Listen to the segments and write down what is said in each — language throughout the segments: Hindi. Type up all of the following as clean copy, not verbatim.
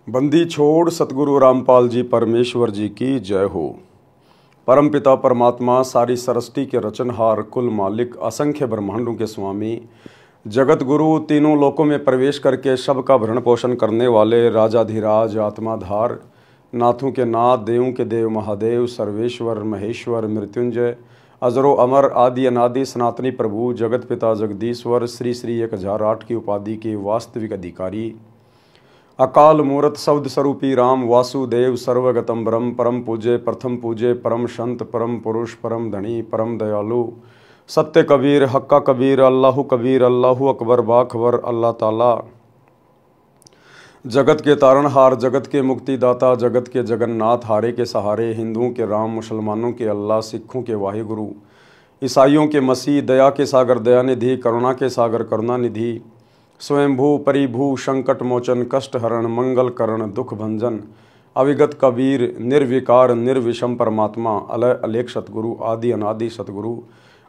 बंदी छोड़ सतगुरु रामपाल जी परमेश्वर जी की जय हो। परमपिता परमात्मा सारी सृष्टि के रचनहार, कुल मालिक, असंख्य ब्रह्मांडों के स्वामी, जगत गुरु, तीनों लोकों में प्रवेश करके सबका भरण पोषण करने वाले राजाधिराज, आत्माधार, नाथों के नाथ, देवों के देव महादेव, सर्वेश्वर, महेश्वर, मृत्युंजय, अजरो अमर, आदि अनादि, सनातनी प्रभु, जगत पिता जगदीश्वर, श्री श्री 1008 की उपाधि के वास्तविक अधिकारी, अकाल मूर्त शब्द स्वरूपी राम वासुदेव, सर्वगतम ब्रह्म, परम पूज्य, प्रथम पूज्य, परम संत, परम पुरुष, परम धनी, परम दयालु, सत्य कबीर, हक्का कबीर, अल्लाहु कबीर, अल्लाहु अकबर, बाखबर, अल्लाह ताला, जगत के तारणहार, जगत के मुक्तिदाता, जगत के जगन्नाथ, हारे के सहारे, हिंदुओं के राम, मुसलमानों के अल्लाह, सिखों के वाहिगुरु, ईसाइयों के मसीह, दया के सागर दयानिधि, करुणा के सागर करुणानिधि, स्वयंभू परिभू, संकट मोचन, कष्ट हरण, मंगल करण, दुख भंजन, अविगत कबीर, निर्विकार निर्विषम परमात्मा, अलय अलेख सतगुरु, आदि अनादि सतगुरु,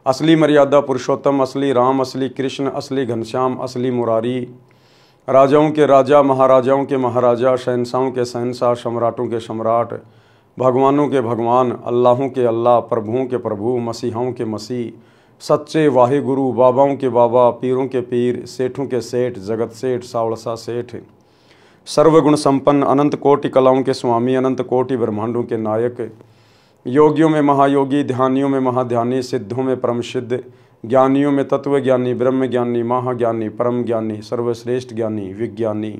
असली मर्यादा पुरुषोत्तम, असली राम, असली कृष्ण, असली घनश्याम, असली मुरारी, राजाओं के राजा, महाराजाओं के महाराजा, शहंशाहों के शहंशाह, सम्राटों के सम्राट, भगवानों के भगवान, अल्लाहों के अल्लाह, प्रभुओं के प्रभु, मसीहाओं के मसीह, सच्चे वाहिगुरु, बाबाओं के बाबा, पीरों के पीर, सेठों के सेठ, जगत सेठ, सावड़सा सेठ, सर्वगुण संपन्न, अनंत कोटि कलाओं के स्वामी, अनंत कोटि ब्रह्मांडों के नायक, योगियों में महायोगी, ध्यानियों में महाध्यानी, सिद्धों में परम सिद्ध, ज्ञानियों में तत्व ज्ञानी, ब्रह्म ज्ञानी, महाज्ञानी, परम ज्ञानी, सर्वश्रेष्ठ ज्ञानी, विज्ञानी,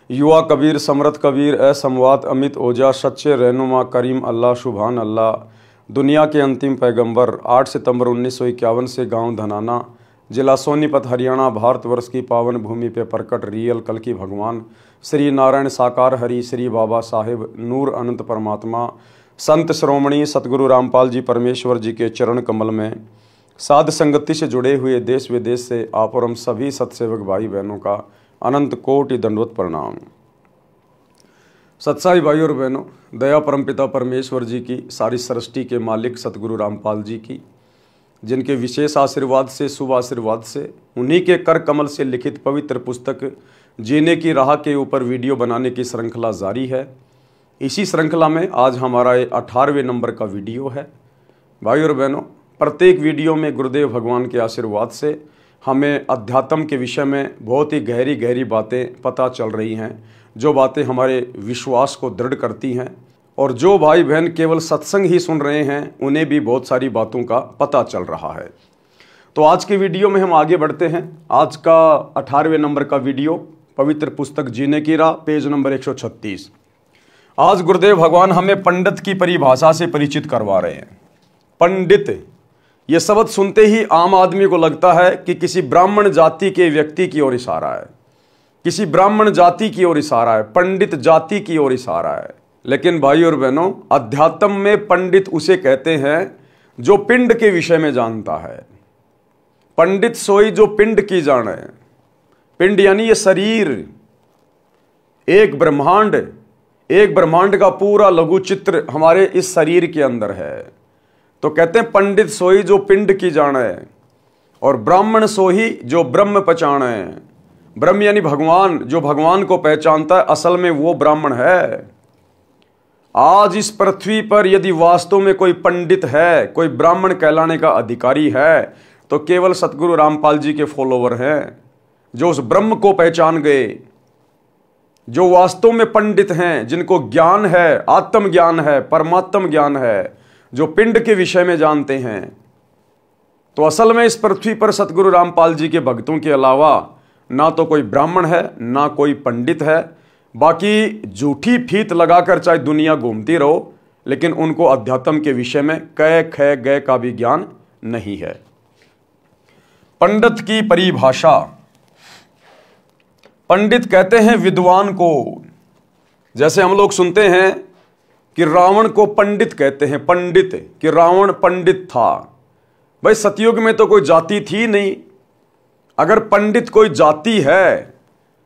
युवा कबीर, समर्थ कबीर, असमवात, अमित ओजा, सच्चे रहनुमा, करीम अल्लाह, सुभान अल्लाह, दुनिया के अंतिम पैगंबर, 8 सितंबर 1951 से गांव धनाना, जिला सोनीपत, हरियाणा, भारतवर्ष की पावन भूमि पे प्रकट रियल कल की भगवान श्री नारायण साकार हरि, श्री बाबा साहेब नूर अनंत परमात्मा, संत श्रोमणी सतगुरु रामपाल जी परमेश्वर जी के चरण कमल में साध संगति से जुड़े हुए देश विदेश से आप और हम सभी सत्सेवक भाई बहनों का अनंत कोटि दंडवत प्रणाम। सत्साई भाई और बहनों, दया परमपिता परमेश्वर जी की, सारी सृष्टि के मालिक सतगुरु रामपाल जी की, जिनके विशेष आशीर्वाद से, शुभ आशीर्वाद से, उन्हीं के कर कमल से लिखित पवित्र पुस्तक जीने की राह के ऊपर वीडियो बनाने की श्रृंखला जारी है। इसी श्रृंखला में आज हमारा 18वें नंबर का वीडियो है। भाई और बहनों, प्रत्येक वीडियो में गुरुदेव भगवान के आशीर्वाद से हमें अध्यात्म के विषय में बहुत ही गहरी गहरी बातें पता चल रही हैं, जो बातें हमारे विश्वास को दृढ़ करती हैं, और जो भाई बहन केवल सत्संग ही सुन रहे हैं उन्हें भी बहुत सारी बातों का पता चल रहा है। तो आज के वीडियो में हम आगे बढ़ते हैं। आज का 18वें नंबर का वीडियो, पवित्र पुस्तक जीने की राह, पेज नंबर 136। आज गुरुदेव भगवान हमें पंडित की परिभाषा से परिचित करवा रहे हैं। पंडित, यह शब्द सुनते ही आम आदमी को लगता है कि किसी ब्राह्मण जाति के व्यक्ति की ओर इशारा है, किसी ब्राह्मण जाति की ओर इशारा है, पंडित जाति की ओर इशारा है। लेकिन भाई और बहनों, अध्यात्म में पंडित उसे कहते हैं जो पिंड के विषय में जानता है। पंडित सोई जो पिंड की जाने। पिंड यानी ये शरीर, एक ब्रह्मांड का पूरा लघु चित्र हमारे इस शरीर के अंदर है। तो कहते हैं पंडित सोई जो पिंड की जाने, और ब्राह्मण सोई जो ब्रह्म पहचाने। ब्रह्म यानी भगवान, जो भगवान को पहचानता है, असल में वो ब्राह्मण है। आज इस पृथ्वी पर यदि वास्तव में कोई पंडित है, कोई ब्राह्मण कहलाने का अधिकारी है, तो केवल सतगुरु रामपाल जी के फॉलोवर हैं, जो उस ब्रह्म को पहचान गए, जो वास्तव में पंडित हैं, जिनको ज्ञान है, आत्म ज्ञान है, परमात्म ज्ञान है, जो पिंड के विषय में जानते हैं। तो असल में इस पृथ्वी पर सतगुरु रामपाल जी के भक्तों के अलावा ना तो कोई ब्राह्मण है, ना कोई पंडित है। बाकी झूठी फीत लगाकर चाहे दुनिया घूमती रहो, लेकिन उनको अध्यात्म के विषय में कै ख गय का भी ज्ञान नहीं है। पंडित की परिभाषा, पंडित कहते हैं विद्वान को। जैसे हम लोग सुनते हैं कि रावण को पंडित कहते हैं, पंडित, कि रावण पंडित था। भाई सतयुग में तो कोई जाति थी नहीं। अगर पंडित कोई जाति है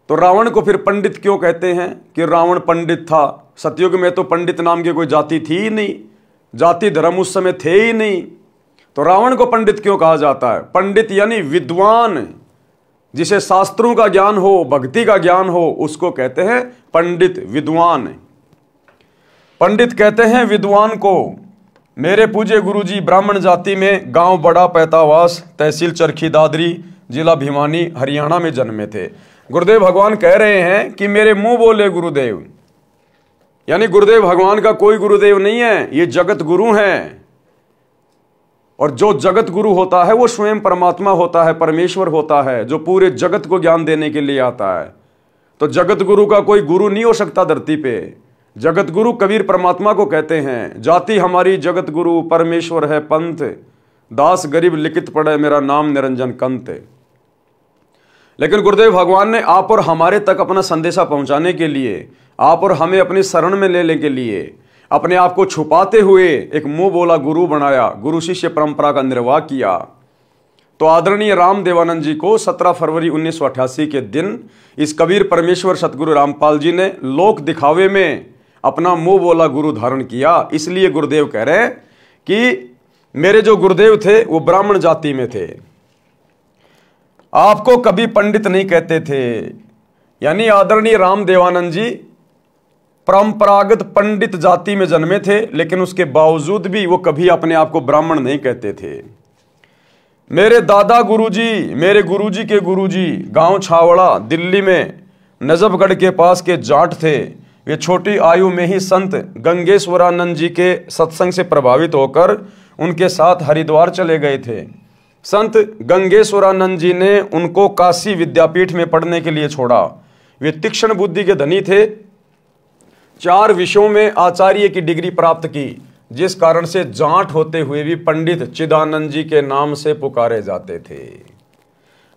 तो रावण को फिर पंडित क्यों कहते हैं कि रावण पंडित था? सतयुग में तो पंडित नाम की कोई जाति थी ही नहीं, जाति धर्म उस समय थे ही नहीं। तो रावण को पंडित क्यों कहा जाता है? पंडित यानी विद्वान, जिसे शास्त्रों का ज्ञान हो, भक्ति का ज्ञान हो, उसको कहते हैं पंडित, विद्वान। पंडित कहते हैं विद्वान को। मेरे पूज्य गुरुजी ब्राह्मण जाति में गांव बड़ा पैतावास, तहसील चरखी दादरी, जिला भिवानी, हरियाणा में जन्मे थे। गुरुदेव भगवान कह रहे हैं कि मेरे मुंह बोले गुरुदेव, यानी गुरुदेव भगवान का कोई गुरुदेव नहीं है, ये जगत गुरु हैं। और जो जगत गुरु होता है वो स्वयं परमात्मा होता है, परमेश्वर होता है, जो पूरे जगत को ज्ञान देने के लिए आता है। तो जगत गुरु का कोई गुरु नहीं हो सकता धरती पे। जगत गुरु कबीर परमात्मा को कहते हैं। जाति हमारी जगत गुरु, परमेश्वर है पंथ, दास गरीब लिखित पढ़े, मेरा नाम निरंजन कंत। लेकिन गुरुदेव भगवान ने आप और हमारे तक अपना संदेशा पहुंचाने के लिए, आप और हमें अपनी शरण में लेने के लिए अपने आप को छुपाते हुए एक मुंह बोला गुरु बनाया, गुरु शिष्य परंपरा का निर्वाह किया। तो आदरणीय राम देवानंद जी को 17 फरवरी 1988 के दिन इस कबीर परमेश्वर सतगुरु रामपाल जी ने लोक दिखावे में अपना मुंह बोला गुरु धारण किया। इसलिए गुरुदेव कह रहे हैं कि मेरे जो गुरुदेव थे वो ब्राह्मण जाति में थे, आपको कभी पंडित नहीं कहते थे। यानी आदरणीय राम देवानंद जी परंपरागत पंडित जाति में जन्मे थे, लेकिन उसके बावजूद भी वो कभी अपने आप को ब्राह्मण नहीं कहते थे। मेरे दादा गुरुजी, मेरे गुरुजी के गुरुजी गांव छावड़ा दिल्ली में नजफगढ़ के पास के जाट थे। वे छोटी आयु में ही संत गंगेश्वरानंद जी के सत्संग से प्रभावित होकर उनके साथ हरिद्वार चले गए थे। संत गंगेश्वरानंद जी ने उनको काशी विद्यापीठ में पढ़ने के लिए छोड़ा। वे तीक्ष्ण बुद्धि के धनी थे। 4 विषयों में आचार्य की डिग्री प्राप्त की, जिस कारण से जाट होते हुए भी पंडित चिदानंद जी के नाम से पुकारे जाते थे।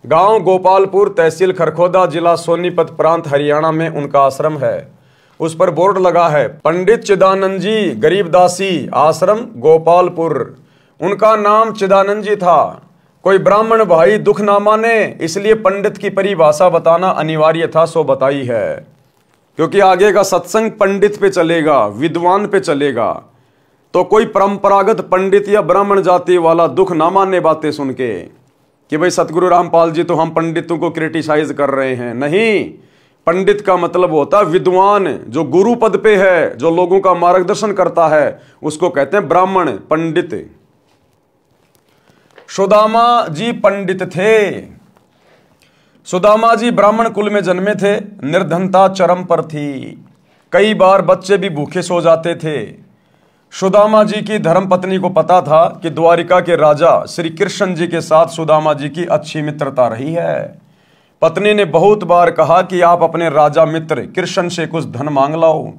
गांव गोपालपुर, तहसील खरखोदा, जिला सोनीपत प्रांत, हरियाणा में उनका आश्रम है। उस पर बोर्ड लगा है, पंडित चिदानंद जी गरीबदासी आश्रम गोपालपुर। उनका नाम चिदानंद जी था। कोई ब्राह्मण भाई दुख ना माने, इसलिए पंडित की परिभाषा बताना अनिवार्य था, सो बताई है। क्योंकि आगे का सत्संग पंडित पे चलेगा, विद्वान पे चलेगा। तो कोई परंपरागत पंडित या ब्राह्मण जाति वाला दुख ना मानने बातें सुन के कि भाई सतगुरु रामपाल जी तो हम पंडितों को क्रिटिसाइज कर रहे हैं। नहीं, पंडित का मतलब होता है विद्वान, जो गुरु पद पे है, जो लोगों का मार्गदर्शन करता है, उसको कहते हैं ब्राह्मण, पंडित। सुदामा जी पंडित थे। सुदामा जी ब्राह्मण कुल में जन्मे थे। निर्धनता चरम पर थी। कई बार बच्चे भी भूखे सो जाते थे। सुदामा जी की धर्मपत्नी को पता था कि द्वारिका के राजा श्री कृष्ण जी के साथ सुदामा जी की अच्छी मित्रता रही है। पत्नी ने बहुत बार कहा कि आप अपने राजा मित्र कृष्ण से कुछ धन मांग लाओ।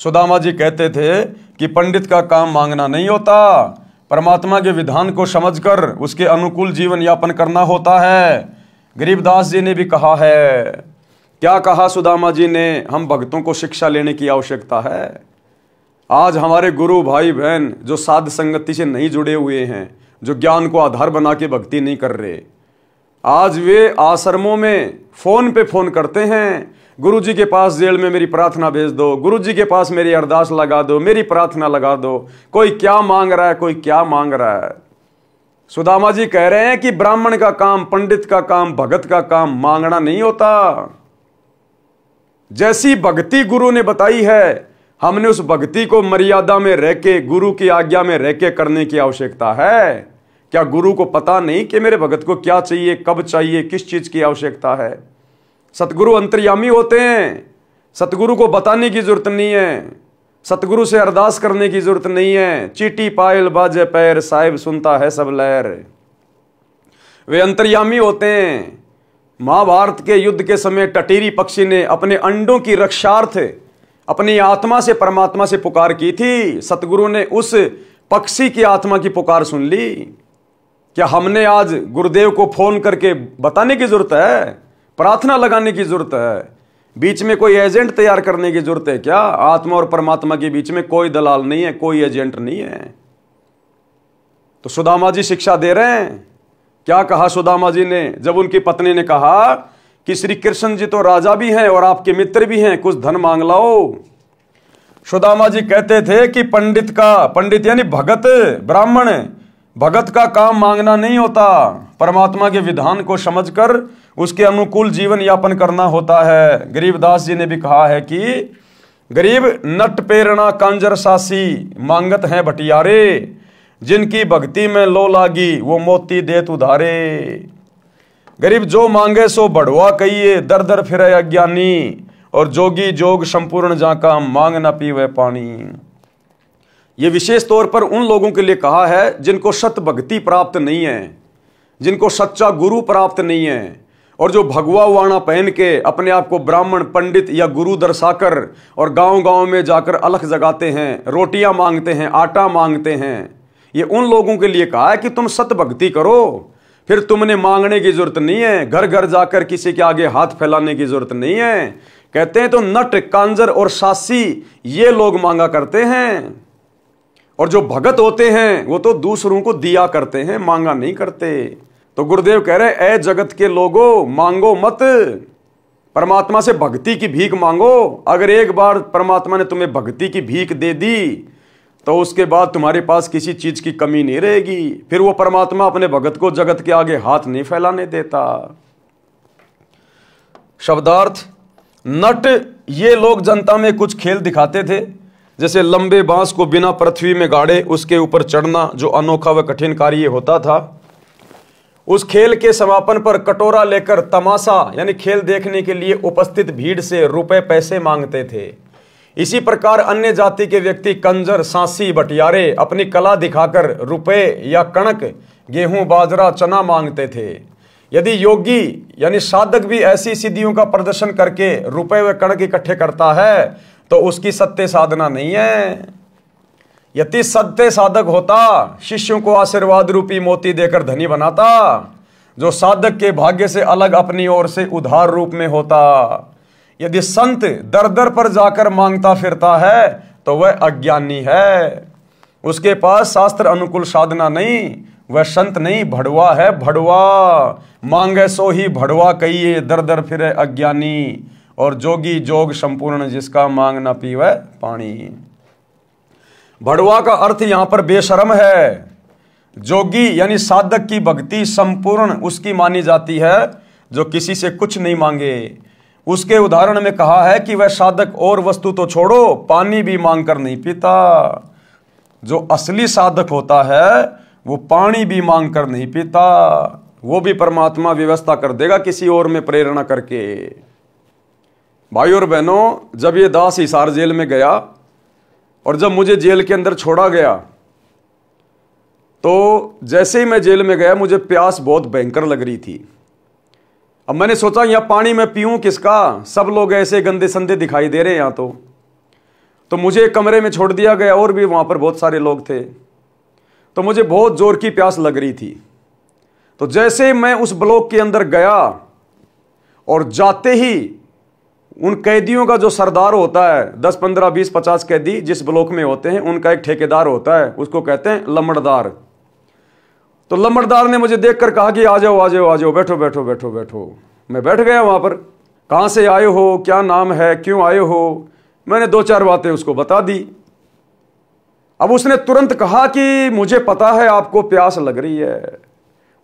सुदामा जी कहते थे कि पंडित का काम मांगना नहीं होता, परमात्मा के विधान को समझकर उसके अनुकूल जीवन यापन करना होता है। गरीबदास जी ने भी कहा है। क्या कहा सुदामा जी ने? हम भक्तों को शिक्षा लेने की आवश्यकता है। आज हमारे गुरु भाई बहन जो साध संगति से नहीं जुड़े हुए हैं, जो ज्ञान को आधार बना के भक्ति नहीं कर रहे, आज वे आश्रमों में फोन पे फोन करते हैं, गुरु जी के पास जेल में मेरी प्रार्थना भेज दो, गुरु जी के पास मेरी अरदास लगा दो, मेरी प्रार्थना लगा दो। कोई क्या मांग रहा है, कोई क्या मांग रहा है। सुदामा जी कह रहे हैं कि ब्राह्मण का काम, पंडित का काम, भगत का काम मांगना नहीं होता। जैसी भक्ति गुरु ने बताई है, हमने उस भक्ति को मर्यादा में रह के, गुरु की आज्ञा में रह के करने की आवश्यकता है। क्या गुरु को पता नहीं कि मेरे भगत को क्या चाहिए, कब चाहिए, किस चीज की आवश्यकता है? सतगुरु अंतर्यामी होते हैं। सतगुरु को बताने की जरूरत नहीं है, सतगुरु से अरदास करने की जरूरत नहीं है। चीटी पायल बाजे पैर, साहिब सुनता है सब लहर। वे अंतर्यामी होते हैं। महाभारत के युद्ध के समय टटीरी पक्षी ने अपने अंडों की रक्षार्थ अपनी आत्मा से परमात्मा से पुकार की थी। सतगुरु ने उस पक्षी की आत्मा की पुकार सुन ली। क्या हमने आज गुरुदेव को फोन करके बताने की जरूरत है? प्रार्थना लगाने की जरूरत है? बीच में कोई एजेंट तैयार करने की जरूरत है क्या? आत्मा और परमात्मा के बीच में कोई दलाल नहीं है, कोई एजेंट नहीं है। तो सुदामा जी शिक्षा दे रहे हैं। क्या कहा सुदामा जी ने जब उनकी पत्नी ने कहा कि श्री कृष्ण जी तो राजा भी हैं और आपके मित्र भी हैं, कुछ धन मांग लाओ। सुदामा जी कहते थे कि पंडित यानी भगत, ब्राह्मण, भगत का काम मांगना नहीं होता, परमात्मा के विधान को समझकर उसके अनुकूल जीवन यापन करना होता है। गरीबदास जी ने भी कहा है कि गरीब नट प्रेरणा कांजर सासी मांगत हैं भटियारे, जिनकी भक्ति में लो लागी वो मोती देत उधारे। गरीब जो मांगे सो बढ़वा कहिए, दर दर फिरे अज्ञानी, और जोगी जोग संपूर्ण जाका मांग न पीवे पानी। ये विशेष तौर पर उन लोगों के लिए कहा है जिनको सत भक्ति प्राप्त नहीं है, जिनको सच्चा गुरु प्राप्त नहीं है, और जो भगवा वाणा पहन के अपने आप को ब्राह्मण पंडित या गुरु दर्शाकर और गांव गांव में जाकर अलख जगाते हैं, रोटियां मांगते हैं, आटा मांगते हैं। ये उन लोगों के लिए कहा है कि तुम सत भक्ति करो, फिर तुमने मांगने की जरूरत नहीं है, घर घर जाकर किसी के आगे हाथ फैलाने की जरूरत नहीं है। कहते हैं तो नट कांजर और सासी ये लोग मांगा करते हैं, और जो भगत होते हैं वो तो दूसरों को दिया करते हैं, मांगा नहीं करते। तो गुरुदेव कह रहे ए जगत के लोगों, मांगो मत, परमात्मा से भक्ति की भीख मांगो। अगर एक बार परमात्मा ने तुम्हें भक्ति की भीख दे दी तो उसके बाद तुम्हारे पास किसी चीज की कमी नहीं रहेगी। फिर वो परमात्मा अपने भगत को जगत के आगे हाथ नहीं फैलाने देता। शब्दार्थ, नट ये लोग जनता में कुछ खेल दिखाते थे, जैसे लंबे बांस को बिना पृथ्वी में गाड़े उसके ऊपर चढ़ना, जो अनोखा व कठिन कार्य होता था। उस खेल के समापन पर कटोरा लेकर तमाशा यानी खेल देखने के लिए उपस्थित भीड़ से रुपए पैसे मांगते थे। इसी प्रकार अन्य जाति के व्यक्ति कंजर, सांसी, बटियारे अपनी कला दिखाकर रुपए या कणक, गेहूं, बाजरा, चना मांगते थे। यदि योगी यानी साधक भी ऐसी सिद्धियों का प्रदर्शन करके रुपए व कणक इकट्ठे करता है तो उसकी सत्य साधना नहीं है। यदि सत्य साधक होता, शिष्यों को आशीर्वाद रूपी मोती देकर धनी बनाता, जो साधक के भाग्य से अलग अपनी ओर से उधार रूप में होता। यदि संत दर दर पर जाकर मांगता फिरता है तो वह अज्ञानी है, उसके पास शास्त्र अनुकूल साधना नहीं, वह संत नहीं, भड़वा है, भड़वा। मांगे सो ही भड़वा कहिए, दर दर फिरे अज्ञानी, और जोगी जोग संपूर्ण जिसका मांग ना पीवे पानी। भड़वा का अर्थ यहां पर बेशरम है। जोगी यानी साधक की भक्ति संपूर्ण उसकी मानी जाती है जो किसी से कुछ नहीं मांगे। उसके उदाहरण में कहा है कि वह साधक और वस्तु तो छोड़ो, पानी भी मांगकर नहीं पीता। जो असली साधक होता है वो पानी भी मांगकर नहीं पीता, वो भी परमात्मा व्यवस्था कर देगा किसी और में प्रेरणा करके। भाई और बहनों, जब ये दास हिसार जेल में गया और जब मुझे जेल के अंदर छोड़ा गया तो जैसे ही मैं जेल में गया मुझे प्यास बहुत भयंकर लग रही थी। अब मैंने सोचा यहां पानी मैं पीऊं किसका, सब लोग ऐसे गंदे संदे दिखाई दे रहे हैं यहां तो मुझे एक कमरे में छोड़ दिया गया और भी वहां पर बहुत सारे लोग थे। तो मुझे बहुत जोर की प्यास लग रही थी। तो जैसे मैं उस ब्लॉक के अंदर गया और जाते ही उन कैदियों का जो सरदार होता है, 10, 15, 20, 50 कैदी जिस ब्लॉक में होते हैं, उनका एक ठेकेदार होता है, उसको कहते हैं लम्बड़दार। तो लम्बड़दार ने मुझे देखकर कहा कि आ जाओ आ जाओ आ जाओ, बैठो बैठो बैठो बैठो। मैं बैठ गया वहां पर। कहां से आए हो, क्या नाम है, क्यों आए हो, मैंने 2-4 बातें उसको बता दी। अब उसने तुरंत कहा कि मुझे पता है आपको प्यास लग रही है।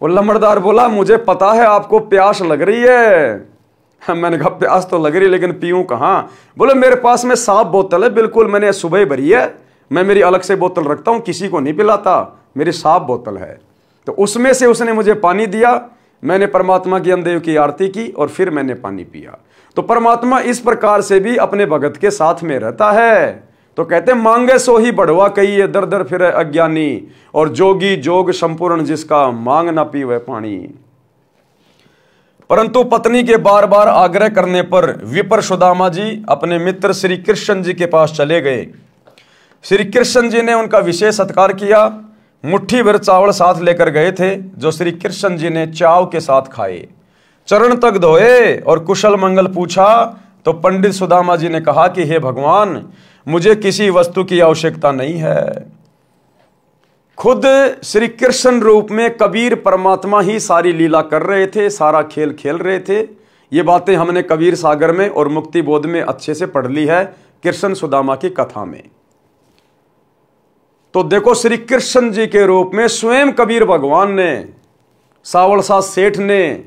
वो लम्बड़दार बोला मुझे पता है आपको प्यास लग रही है। मैंने कहा प्यास तो लग रही लेकिन पीऊं कहां। बोले मेरे पास में साफ बोतल है, बिल्कुल मैंने सुबह भरी है, मैं मेरी अलग से बोतल रखता हूं, किसी को नहीं पिलाता, मेरी साफ बोतल है। तो उसमें से उसने मुझे पानी दिया, मैंने परमात्मा की अंदेव की आरती की और फिर मैंने पानी पिया। तो परमात्मा इस प्रकार से भी अपने भगत के साथ में रहता है। तो कहते मांगे सो ही बढ़वा कहिए, दर दर फिरे अज्ञानी, और जोगी जोग संपूर्ण जिसका मांग ना पीवे पानी। परंतु पत्नी के बार बार आग्रह करने पर विपर सुदामा जी अपने मित्र श्री कृष्ण जी के पास चले गए। श्री कृष्ण जी ने उनका विशेष सत्कार किया। मुट्ठी भर चावल साथ लेकर गए थे जो श्री कृष्ण जी ने चाव के साथ खाए। चरण तक धोए और कुशल मंगल पूछा तो पंडित सुदामा जी ने कहा कि हे भगवान, मुझे किसी वस्तु की आवश्यकता नहीं है। खुद श्री कृष्ण रूप में कबीर परमात्मा ही सारी लीला कर रहे थे, सारा खेल खेल रहे थे। ये बातें हमने कबीर सागर में और मुक्ति बोध में अच्छे से पढ़ ली है, कृष्ण सुदामा की कथा में। तो देखो श्री कृष्ण जी के रूप में स्वयं कबीर भगवान ने, सावल साथ सेठ ने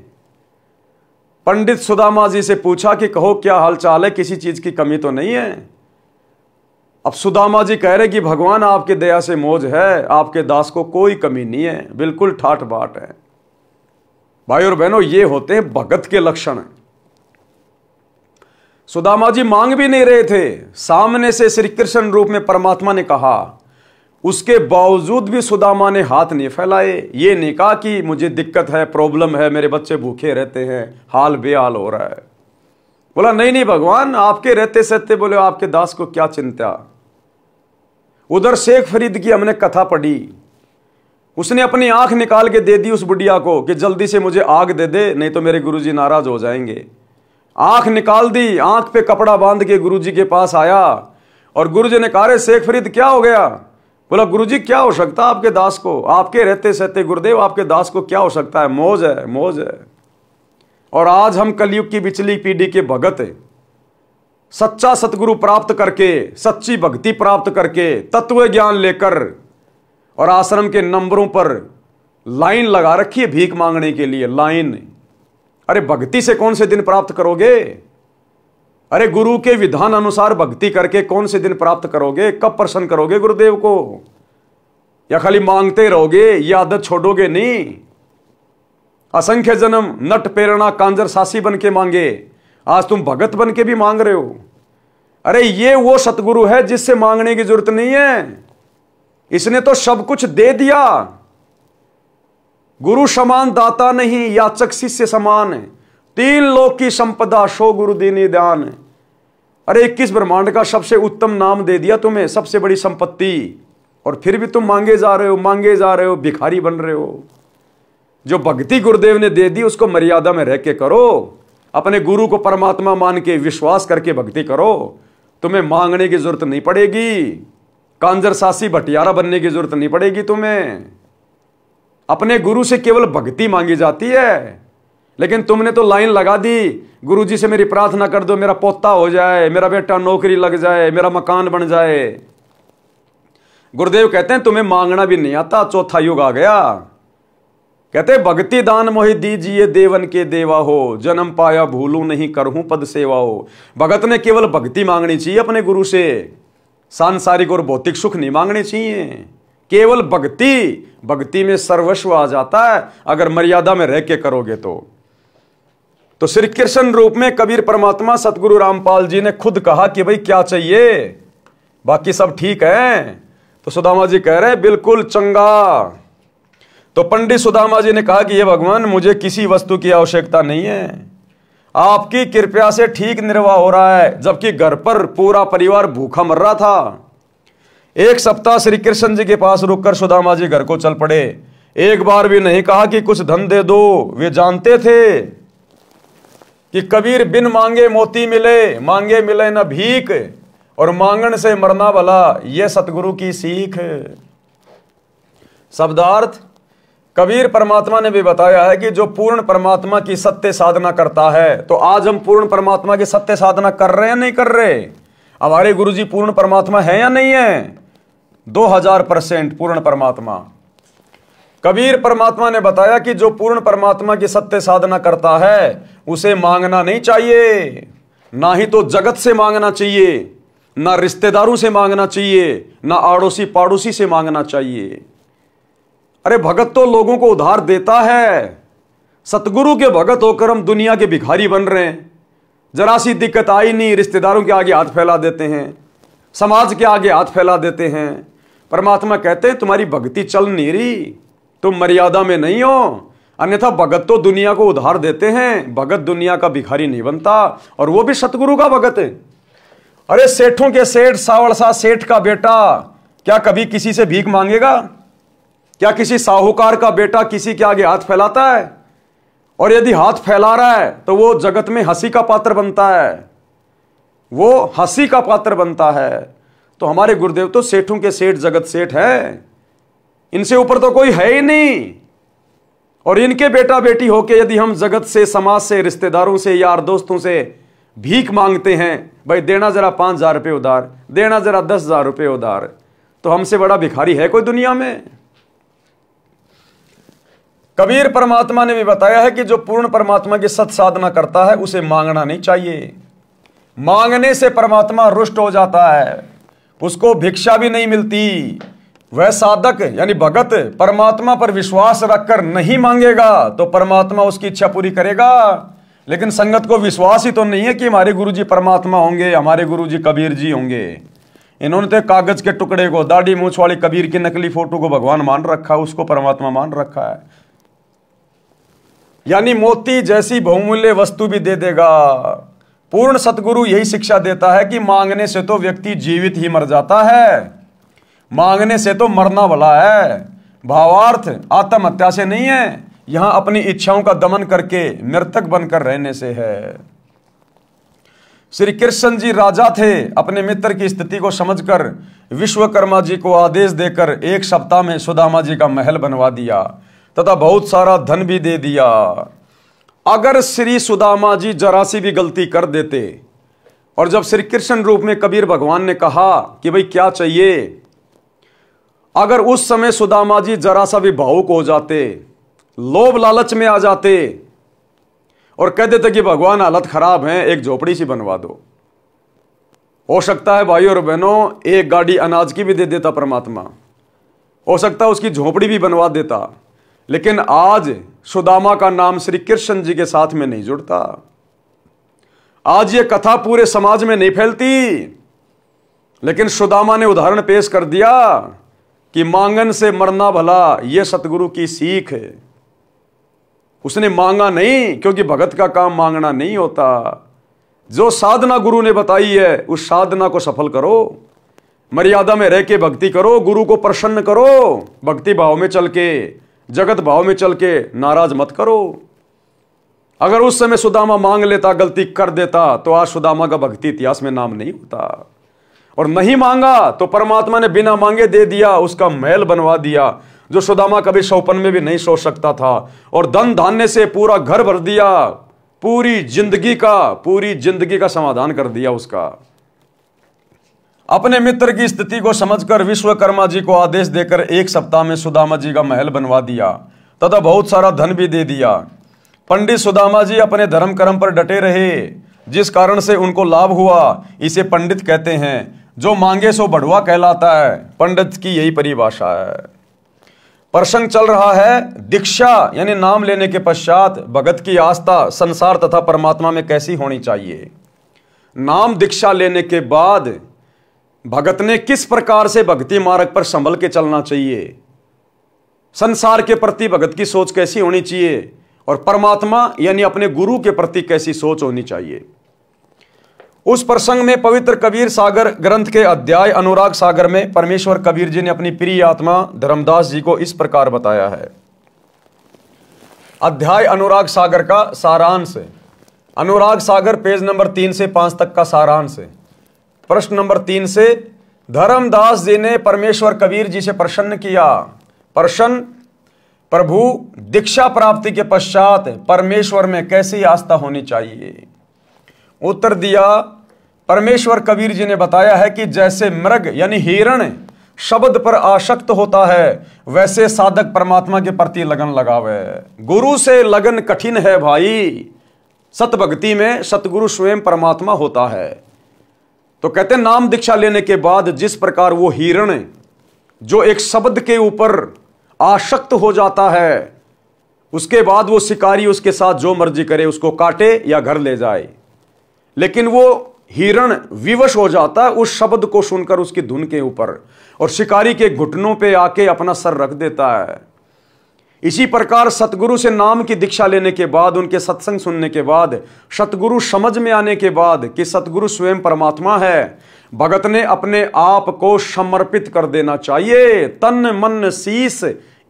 पंडित सुदामा जी से पूछा कि कहो क्या हाल चाल है, किसी चीज की कमी तो नहीं है। अब सुदामा जी कह रहे कि भगवान आपके दया से मौज है, आपके दास को कोई कमी नहीं है, बिल्कुल ठाट बाट है। भाई और बहनों, ये होते हैं भगत के लक्षण। सुदामा जी मांग भी नहीं रहे थे, सामने से श्री कृष्ण रूप में परमात्मा ने कहा, उसके बावजूद भी सुदामा ने हाथ नहीं फैलाए। ये नहीं कहा कि मुझे दिक्कत है, प्रॉब्लम है, मेरे बच्चे भूखे रहते हैं, हाल बेहाल हो रहा है। बोला नहीं नहीं भगवान, आपके रहते सहते बोले आपके दास को क्या चिंता। उधर शेख फरीद की हमने कथा पढ़ी, उसने अपनी आंख निकाल के दे दी उस बुढ़िया को कि जल्दी से मुझे आग दे दे, नहीं तो मेरे गुरुजी नाराज हो जाएंगे। आंख निकाल दी, आंख पे कपड़ा बांध के गुरुजी के पास आया और गुरुजी ने कहा, रे शेख फरीद क्या हो गया। बोला गुरुजी क्या हो सकता है आपके दास को, आपके रहते सहते गुरुदेव आपके दास को क्या हो सकता है, मौज है मौज है। और आज हम कलयुग की बिचली पीढ़ी के भगत, सच्चा सतगुरु प्राप्त करके, सच्ची भक्ति प्राप्त करके, तत्व ज्ञान लेकर और आश्रम के नंबरों पर लाइन लगा रखी है भीख मांगने के लिए, लाइन। अरे भक्ति से कौन से दिन प्राप्त करोगे? अरे गुरु के विधान अनुसार भक्ति करके कौन से दिन प्राप्त करोगे? कब प्रसन्न करोगे गुरुदेव को? या खाली मांगते रहोगे? ये आदत छोड़ोगे नहीं। असंख्य जन्म नट प्रेरणा कांजर सासी बन के मांगे, आज तुम भगत बन के भी मांग रहे हो। अरे ये वो सतगुरु है जिससे मांगने की जरूरत नहीं है, इसने तो सब कुछ दे दिया। गुरु समान दाता नहीं, याचक शिष्य समान है, 3 लोक की संपदा सो गुरु दीनी दान। अरे 21 ब्रह्मांड का सबसे उत्तम नाम दे दिया तुम्हें, सबसे बड़ी संपत्ति, और फिर भी तुम मांगे जा रहे हो, मांगे जा रहे हो, भिखारी बन रहे हो। जो भक्ति गुरुदेव ने दे दी उसको मर्यादा में रह के करो, अपने गुरु को परमात्मा मान के विश्वास करके भक्ति करो, तुम्हें मांगने की जरूरत नहीं पड़ेगी, कांजर सासी भटियारा बनने की जरूरत नहीं पड़ेगी तुम्हें। अपने गुरु से केवल भक्ति मांगी जाती है। लेकिन तुमने तो लाइन लगा दी, गुरुजी से मेरी प्रार्थना कर दो, मेरा पोता हो जाए, मेरा बेटा नौकरी लग जाए, मेरा मकान बन जाए। गुरुदेव कहते हैं तुम्हें मांगना भी नहीं आता, चौथा युग आ गया। कहते भक्ति दान मोहि दीजिए देवन के देवा हो, जन्म पाया भूलू नहीं करहूं पद सेवा हो। भगत ने केवल भक्ति मांगनी चाहिए अपने गुरु से, सांसारिक और भौतिक सुख नहीं मांगने चाहिए, केवल भक्ति। भक्ति में सर्वस्व आ जाता है अगर मर्यादा में रह के करोगे तो श्री कृष्ण रूप में कबीर परमात्मा सतगुरु रामपाल जी ने खुद कहा कि भाई क्या चाहिए, बाकी सब ठीक है। तो सुदामा जी कह रहे बिल्कुल चंगा। तो पंडित सुदामा जी ने कहा कि ये भगवान मुझे किसी वस्तु की आवश्यकता नहीं है, आपकी कृपया से ठीक निर्वाह हो रहा है, जबकि घर पर पूरा परिवार भूखा मर रहा था। 1 सप्ताह श्री कृष्ण जी के पास रुककर सुदामा जी घर को चल पड़े। एक बार भी नहीं कहा कि कुछ धन दे दो, वे जानते थे कि कबीर बिन मांगे मोती मिले, मांगे मिले न भीख, और मांगन से मरना भला, यह सतगुरु की सीख। शब्दार्थ कबीर परमात्मा ने भी बताया है कि जो पूर्ण परमात्मा की सत्य साधना करता है, तो आज हम पूर्ण परमात्मा की सत्य साधना कर रहे हैं नहीं कर रहे? हमारे गुरुजी पूर्ण परमात्मा है या नहीं है? 2000% पूर्ण परमात्मा। कबीर परमात्मा ने बताया कि जो पूर्ण परमात्मा की सत्य साधना करता है उसे मांगना नहीं चाहिए, ना ही तो जगत से मांगना चाहिए, ना रिश्तेदारों से मांगना चाहिए, ना आड़ोसी पाड़ोसी से मांगना चाहिए। अरे भगत तो लोगों को उधार देता है, सतगुरु के भगत होकर हम दुनिया के भिखारी बन रहे हैं। जरा सी दिक्कत आई नहीं, रिश्तेदारों के आगे हाथ फैला देते हैं, समाज के आगे हाथ फैला देते हैं। परमात्मा कहते हैं तुम्हारी भक्ति चल नहीं रही, तुम मर्यादा में नहीं हो, अन्यथा भगत तो दुनिया को उधार देते हैं, भगत दुनिया का भिखारी नहीं बनता, और वो भी सतगुरु का भगत है। अरे सेठों के सेठ सावड़ सा सेठ का बेटा क्या कभी किसी से भीख मांगेगा? क्या किसी साहूकार का बेटा किसी के आगे हाथ फैलाता है? और यदि हाथ फैला रहा है तो वो जगत में हंसी का पात्र बनता है, वो हंसी का पात्र बनता है। तो हमारे गुरुदेव तो सेठों के सेठ जगत सेठ है, इनसे ऊपर तो कोई है ही नहीं। और इनके बेटा बेटी होके यदि हम जगत से, समाज से, रिश्तेदारों से, यार दोस्तों से भीख मांगते हैं, भाई देना जरा 5000 रुपये उधार, देना जरा 10,000 रुपये उधार, तो हमसे बड़ा भिखारी है कोई दुनिया में? कबीर परमात्मा ने भी बताया है कि जो पूर्ण परमात्मा की सत साधना करता है उसे मांगना नहीं चाहिए। मांगने से परमात्मा रुष्ट हो जाता है, उसको भिक्षा भी नहीं मिलती। वह साधक यानी भगत परमात्मा पर विश्वास रखकर नहीं मांगेगा तो परमात्मा उसकी इच्छा पूरी करेगा। लेकिन संगत को विश्वास ही तो नहीं है कि हमारे गुरुजी परमात्मा होंगे, हमारे गुरुजी कबीर जी होंगे। इन्होंने तो कागज के टुकड़े को, दाढ़ी मूछ वाली कबीर की नकली फोटो को भगवान मान रखा, उसको परमात्मा मान रखा है। यानी मोती जैसी बहुमूल्य वस्तु भी दे देगा। पूर्ण सतगुरु यही शिक्षा देता है कि मांगने से तो व्यक्ति जीवित ही मर जाता है, मांगने से तो मरना भला है। भावार्थ आत्महत्या से नहीं है, यहां अपनी इच्छाओं का दमन करके मृतक बनकर रहने से है। श्री कृष्ण जी राजा थे, अपने मित्र की स्थिति को समझकर विश्वकर्मा जी को आदेश देकर 1 सप्ताह में सुदामा जी का महल बनवा दिया तथा बहुत सारा धन भी दे दिया। अगर श्री सुदामा जी जरा सी भी गलती कर देते और जब श्री कृष्ण रूप में कबीर भगवान ने कहा कि भाई क्या चाहिए, अगर उस समय सुदामा जी जरा सा भी भावुक हो जाते, लोभ लालच में आ जाते और कह देते कि भगवान हालत खराब है, एक झोपड़ी सी बनवा दो, हो सकता है भाई और बहनों 1 गाड़ी अनाज की भी दे देता परमात्मा, हो सकता है उसकी झोपड़ी भी बनवा देता। लेकिन आज सुदामा का नाम श्री कृष्ण जी के साथ में नहीं जुड़ता, आज ये कथा पूरे समाज में नहीं फैलती। लेकिन सुदामा ने उदाहरण पेश कर दिया कि मांगन से मरना भला, यह सतगुरु की सीख है। उसने मांगा नहीं, क्योंकि भगत का काम मांगना नहीं होता। जो साधना गुरु ने बताई है उस साधना को सफल करो, मर्यादा में रह के भक्ति करो, गुरु को प्रसन्न करो, भक्ति भाव में चल के, जगत भाव में चल के, नाराज मत करो। अगर उस समय सुदामा मांग लेता, गलती कर देता, तो आज सुदामा का भक्ति इतिहास में नाम नहीं होता। और नहीं मांगा तो परमात्मा ने बिना मांगे दे दिया, उसका महल बनवा दिया जो सुदामा कभी सौपन में भी नहीं सोच सकता था, और धन धान्य से पूरा घर भर दिया, पूरी जिंदगी का समाधान कर दिया उसका। अपने मित्र की स्थिति को समझकर विश्वकर्मा जी को आदेश देकर 1 सप्ताह में सुदामा जी का महल बनवा दिया तथा बहुत सारा धन भी दे दिया। पंडित सुदामा जी अपने धर्म कर्म पर डटे रहे, जिस कारण से उनको लाभ हुआ। इसे पंडित कहते हैं, जो मांगे सो बढ़ुआ कहलाता है। पंडित की यही परिभाषा है। प्रसंग चल रहा है दीक्षा यानी नाम लेने के पश्चात भगत की आस्था संसार तथा परमात्मा में कैसी होनी चाहिए। नाम दीक्षा लेने के बाद भगत ने किस प्रकार से भक्ति मार्ग पर संभल के चलना चाहिए, संसार के प्रति भगत की सोच कैसी होनी चाहिए, और परमात्मा यानी अपने गुरु के प्रति कैसी सोच होनी चाहिए। उस प्रसंग में पवित्र कबीर सागर ग्रंथ के अध्याय अनुराग सागर में परमेश्वर कबीर जी ने अपनी प्रिय आत्मा धर्मदास जी को इस प्रकार बताया है। अध्याय अनुराग सागर का सारांश, अनुराग सागर पेज नंबर 3 से 5 तक का सारांश। प्रश्न नंबर 3 से, धर्मदास जी ने परमेश्वर कबीर जी से प्रसन्न किया। प्रश्न, प्रभु दीक्षा प्राप्ति के पश्चात परमेश्वर में कैसी आस्था होनी चाहिए। उत्तर दिया, परमेश्वर कबीर जी ने बताया है कि जैसे मृग यानी हिरण शब्द पर आसक्त होता है, वैसे साधक परमात्मा के प्रति लगन लगावे। गुरु से लगन कठिन है भाई, सत भक्ति में सतगुरु स्वयं परमात्मा होता है। तो कहते हैं नाम दीक्षा लेने के बाद जिस प्रकार वो हिरण जो एक शब्द के ऊपर आसक्त हो जाता है, उसके बाद वो शिकारी उसके साथ जो मर्जी करे, उसको काटे या घर ले जाए, लेकिन वो हिरण विवश हो जाता है उस शब्द को सुनकर उसकी धुन के ऊपर, और शिकारी के घुटनों पे आके अपना सर रख देता है। इसी प्रकार सतगुरु से नाम की दीक्षा लेने के बाद, उनके सत्संग सुनने के बाद, सतगुरु समझ में आने के बाद कि सतगुरु स्वयं परमात्मा है, भगत ने अपने आप को समर्पित कर देना चाहिए। तन मन शीस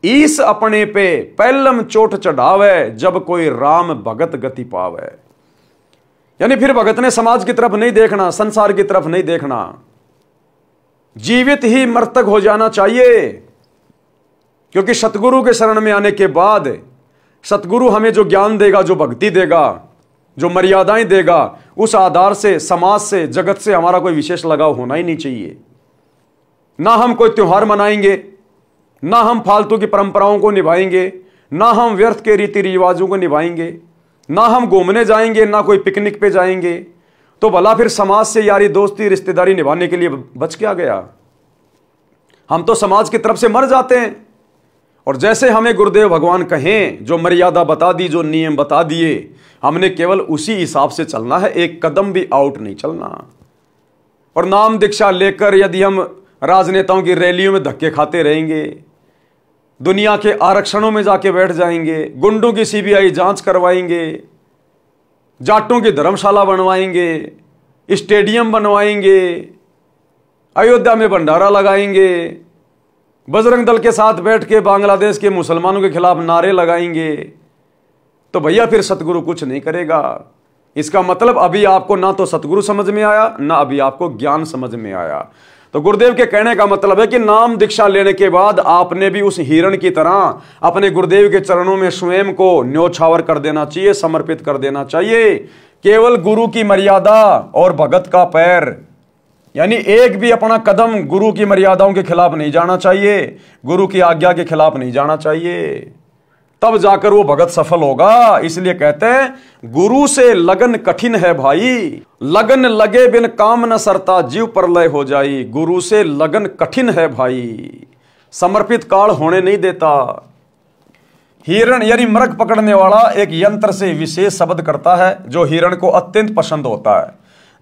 ईस अपने पे पहलम चोट चढ़ावे, जब कोई राम भगत गति पावे। यानी फिर भगत ने समाज की तरफ नहीं देखना, संसार की तरफ नहीं देखना, जीवित ही मृतक हो जाना चाहिए। क्योंकि सतगुरु के शरण में आने के बाद सतगुरु हमें जो ज्ञान देगा, जो भक्ति देगा, जो मर्यादाएं देगा, उस आधार से समाज से, जगत से हमारा कोई विशेष लगाव होना ही नहीं चाहिए। ना हम कोई त्योहार मनाएंगे, ना हम फालतू की परंपराओं को निभाएंगे, ना हम व्यर्थ के रीति रिवाजों को निभाएंगे, ना हम घूमने जाएंगे, ना कोई पिकनिक पे जाएंगे, तो भला फिर समाज से यारी दोस्ती रिश्तेदारी निभाने के लिए बच क्या गया? हम तो समाज की तरफ से मर जाते हैं। और जैसे हमें गुरुदेव भगवान कहें, जो मर्यादा बता दी, जो नियम बता दिए, हमने केवल उसी हिसाब से चलना है, एक कदम भी आउट नहीं चलना। और नाम दीक्षा लेकर यदि हम राजनेताओं की रैलियों में धक्के खाते रहेंगे, दुनिया के आरक्षणों में जाके बैठ जाएंगे, गुंडों की सीबीआई जांच करवाएंगे, जाटों की धर्मशाला बनवाएंगे, स्टेडियम बनवाएंगे, अयोध्या में भंडारा लगाएंगे, बजरंग दल के साथ बैठ के बांग्लादेश के मुसलमानों के खिलाफ नारे लगाएंगे, तो भैया फिर सतगुरु कुछ नहीं करेगा। इसका मतलब अभी आपको ना तो सतगुरु समझ में आया, ना अभी आपको ज्ञान समझ में आया। तो गुरुदेव के कहने का मतलब है कि नाम दीक्षा लेने के बाद आपने भी उस हिरण की तरह अपने गुरुदेव के चरणों में स्वयं को न्योछावर कर देना चाहिए, समर्पित कर देना चाहिए। केवल गुरु की मर्यादा और भगत का पैर, यानी एक भी अपना कदम गुरु की मर्यादाओं के खिलाफ नहीं जाना चाहिए, गुरु की आज्ञा के खिलाफ नहीं जाना चाहिए, तब जाकर वो भगत सफल होगा। इसलिए कहते हैं गुरु से लगन कठिन है भाई, लगन लगे बिन काम न सरता, जीव प्रलय हो जाई। गुरु से लगन कठिन है भाई, समर्पित काल होने नहीं देता। हिरण यानी मृग पकड़ने वाला एक यंत्र से विशेष शब्द करता है जो हिरण को अत्यंत पसंद होता है।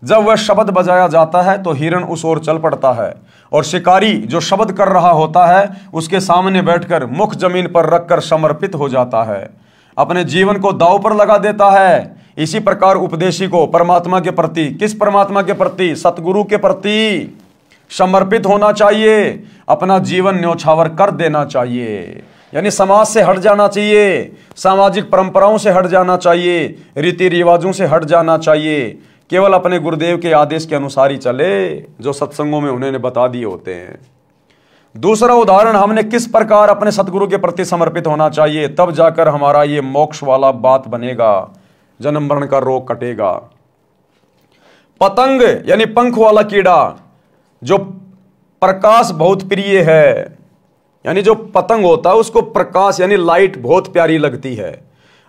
जब वह शब्द बजाया जाता है तो हिरण उस ओर चल पड़ता है, और शिकारी जो शब्द कर रहा होता है उसके सामने बैठकर मुख जमीन पर रखकर समर्पित हो जाता है, अपने जीवन को दांव पर लगा देता है। इसी प्रकार उपदेशी को परमात्मा के प्रति, किस परमात्मा के प्रति? सतगुरु के प्रति समर्पित होना चाहिए, अपना जीवन न्योछावर कर देना चाहिए, यानी समाज से हट जाना चाहिए, सामाजिक परंपराओं से हट जाना चाहिए, रीति रिवाजों से हट जाना चाहिए, केवल अपने गुरुदेव के आदेश के अनुसार ही चले जो सत्संगों में उन्होंने बता दिए होते हैं। दूसरा उदाहरण, हमने किस प्रकार अपने सतगुरु के प्रति समर्पित होना चाहिए, तब जाकर हमारा ये मोक्ष वाला बात बनेगा, जन्म मरण का रोग कटेगा। पतंग यानी पंख वाला कीड़ा जो प्रकाश बहुत प्रिय है, यानी जो पतंग होता है उसको प्रकाश यानी लाइट बहुत प्यारी लगती है।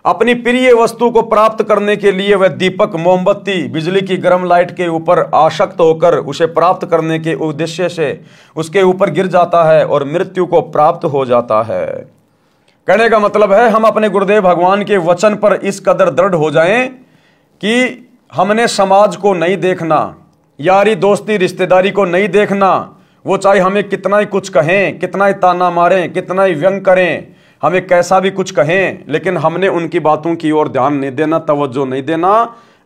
अपनी प्रिय वस्तु को प्राप्त करने के लिए वह दीपक, मोमबत्ती, बिजली की गर्म लाइट के ऊपर आसक्त होकर उसे प्राप्त करने के उद्देश्य से उसके ऊपर गिर जाता है और मृत्यु को प्राप्त हो जाता है। कहने का मतलब है हम अपने गुरुदेव भगवान के वचन पर इस कदर दृढ़ हो जाएं कि हमने समाज को नहीं देखना, यारी दोस्ती रिश्तेदारी को नहीं देखना, वो चाहे हमें कितना ही कुछ कहें, कितना ही ताना मारें, कितना ही व्यंग करें, हमें कैसा भी कुछ कहें, लेकिन हमने उनकी बातों की ओर ध्यान नहीं देना, तवज्जो नहीं देना।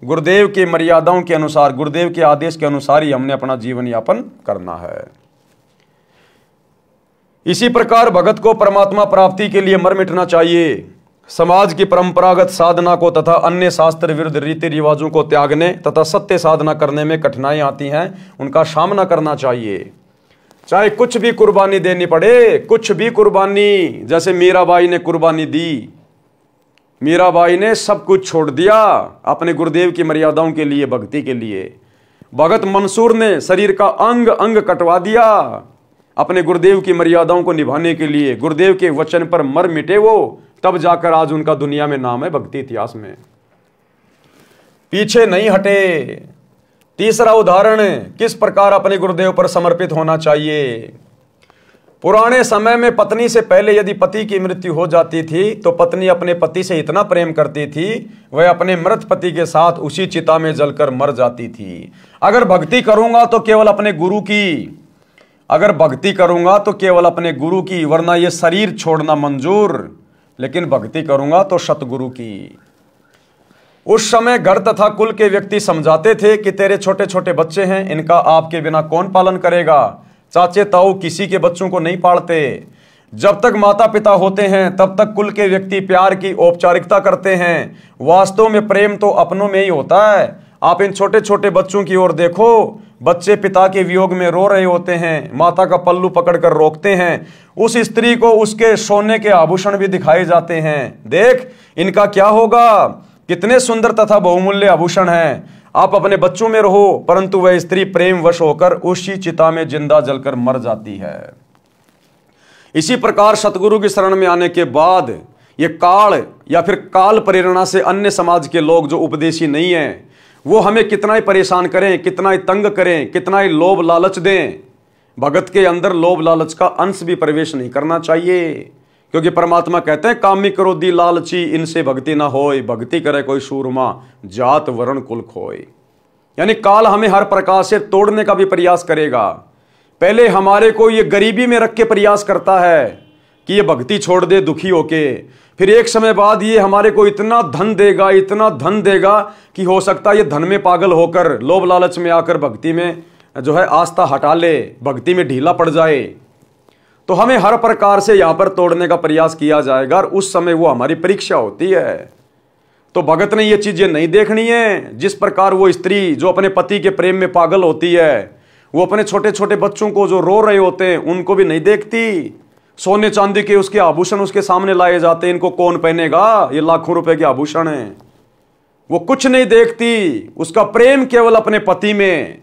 गुरुदेव की मर्यादाओं के अनुसार, गुरुदेव के आदेश के अनुसार ही हमने अपना जीवन यापन करना है। इसी प्रकार भगत को परमात्मा प्राप्ति के लिए मर मिटना चाहिए। समाज की परंपरागत साधना को तथा अन्य शास्त्र विरुद्ध रीति रिवाजों को त्यागने तथा सत्य साधना करने में कठिनाई आती हैं, उनका सामना करना चाहिए। चाहे कुछ भी कुर्बानी देनी पड़े, कुछ भी कुर्बानी, जैसे मीराबाई ने कुर्बानी दी, मीराबाई ने सब कुछ छोड़ दिया अपने गुरुदेव की मर्यादाओं के लिए, भक्ति के लिए। भगत मंसूर ने शरीर का अंग अंग कटवा दिया अपने गुरुदेव की मर्यादाओं को निभाने के लिए। गुरुदेव के वचन पर मर मिटे वो, तब जाकर आज उनका दुनिया में नाम है, भक्ति इतिहास में। पीछे नहीं हटे। तीसरा उदाहरण, किस प्रकार अपने गुरुदेव पर समर्पित होना चाहिए। पुराने समय में पत्नी से पहले यदि पति की मृत्यु हो जाती थी तो पत्नी अपने पति से इतना प्रेम करती थी, वह अपने मृत पति के साथ उसी चिता में जलकर मर जाती थी। अगर भक्ति करूंगा तो केवल अपने गुरु की, अगर भक्ति करूंगा तो केवल अपने गुरु की, वरना यह शरीर छोड़ना मंजूर, लेकिन भक्ति करूंगा तो सतगुरु की। उस समय घर तथा कुल के व्यक्ति समझाते थे कि तेरे छोटे छोटे बच्चे हैं, इनका आपके बिना कौन पालन करेगा। चाचे ताऊ किसी के बच्चों को नहीं पालते। जब तक माता पिता होते हैं तब तक कुल के व्यक्ति प्यार की औपचारिकता करते हैं। वास्तव में प्रेम तो अपनों में ही होता है। आप इन छोटे छोटे बच्चों की ओर देखो, बच्चे पिता के वियोग में रो रहे होते हैं, माता का पल्लू पकड़कर रोकते हैं। उस स्त्री को उसके सोने के आभूषण भी दिखाए जाते हैं, देख इनका क्या होगा, कितने सुंदर तथा बहुमूल्य आभूषण हैं। आप अपने बच्चों में रहो, परंतु वह स्त्री प्रेम वश होकर उसी चिता में जिंदा जलकर मर जाती है। इसी प्रकार सतगुरु की शरण में आने के बाद ये काल या फिर काल प्रेरणा से अन्य समाज के लोग जो उपदेशी नहीं हैं वो हमें कितना ही परेशान करें, कितना ही तंग करें, कितना ही लोभ लालच दें, भगत के अंदर लोभ लालच का अंश भी प्रवेश नहीं करना चाहिए। क्योंकि परमात्मा कहते हैं कामी क्रोधी लालची इनसे भक्ति ना होए, भक्ति करे कोई सूरमा जात वर्ण कुल खोए। यानी काल हमें हर प्रकार से तोड़ने का भी प्रयास करेगा। पहले हमारे को ये गरीबी में रख के प्रयास करता है कि ये भक्ति छोड़ दे दुखी होके, फिर एक समय बाद ये हमारे को इतना धन देगा, इतना धन देगा कि हो सकता है ये धन में पागल होकर लोभ लालच में आकर भक्ति में जो है आस्था हटा ले, भक्ति में ढीला पड़ जाए। तो हमें हर प्रकार से यहां पर तोड़ने का प्रयास किया जाएगा और उस समय वो हमारी परीक्षा होती है। तो भगत ने ये चीजें नहीं देखनी है। जिस प्रकार वो स्त्री जो अपने पति के प्रेम में पागल होती है, वो अपने छोटे छोटे बच्चों को जो रो रहे होते हैं उनको भी नहीं देखती। सोने चांदी के उसके आभूषण उसके सामने लाए जाते हैं, इनको कौन पहनेगा, ये लाखों रुपए के आभूषण हैं। वो कुछ नहीं देखती, उसका प्रेम केवल अपने पति में,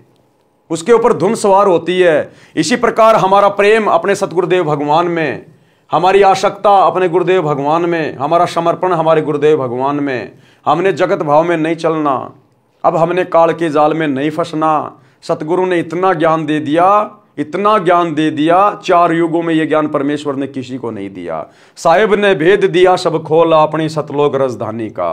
उसके ऊपर धुन सवार होती है। इसी प्रकार हमारा प्रेम अपने सतगुरुदेव भगवान में, हमारी आसक्ता अपने गुरुदेव भगवान में, हमारा समर्पण हमारे गुरुदेव भगवान में। हमने जगत भाव में नहीं चलना, अब हमने काल के जाल में नहीं फंसना। सतगुरु ने इतना ज्ञान दे दिया, इतना ज्ञान दे दिया, 4 युगों में यह ज्ञान परमेश्वर ने किसी को नहीं दिया। साहिब ने भेद दिया सब खोला अपनी सतलोक राजधानी का।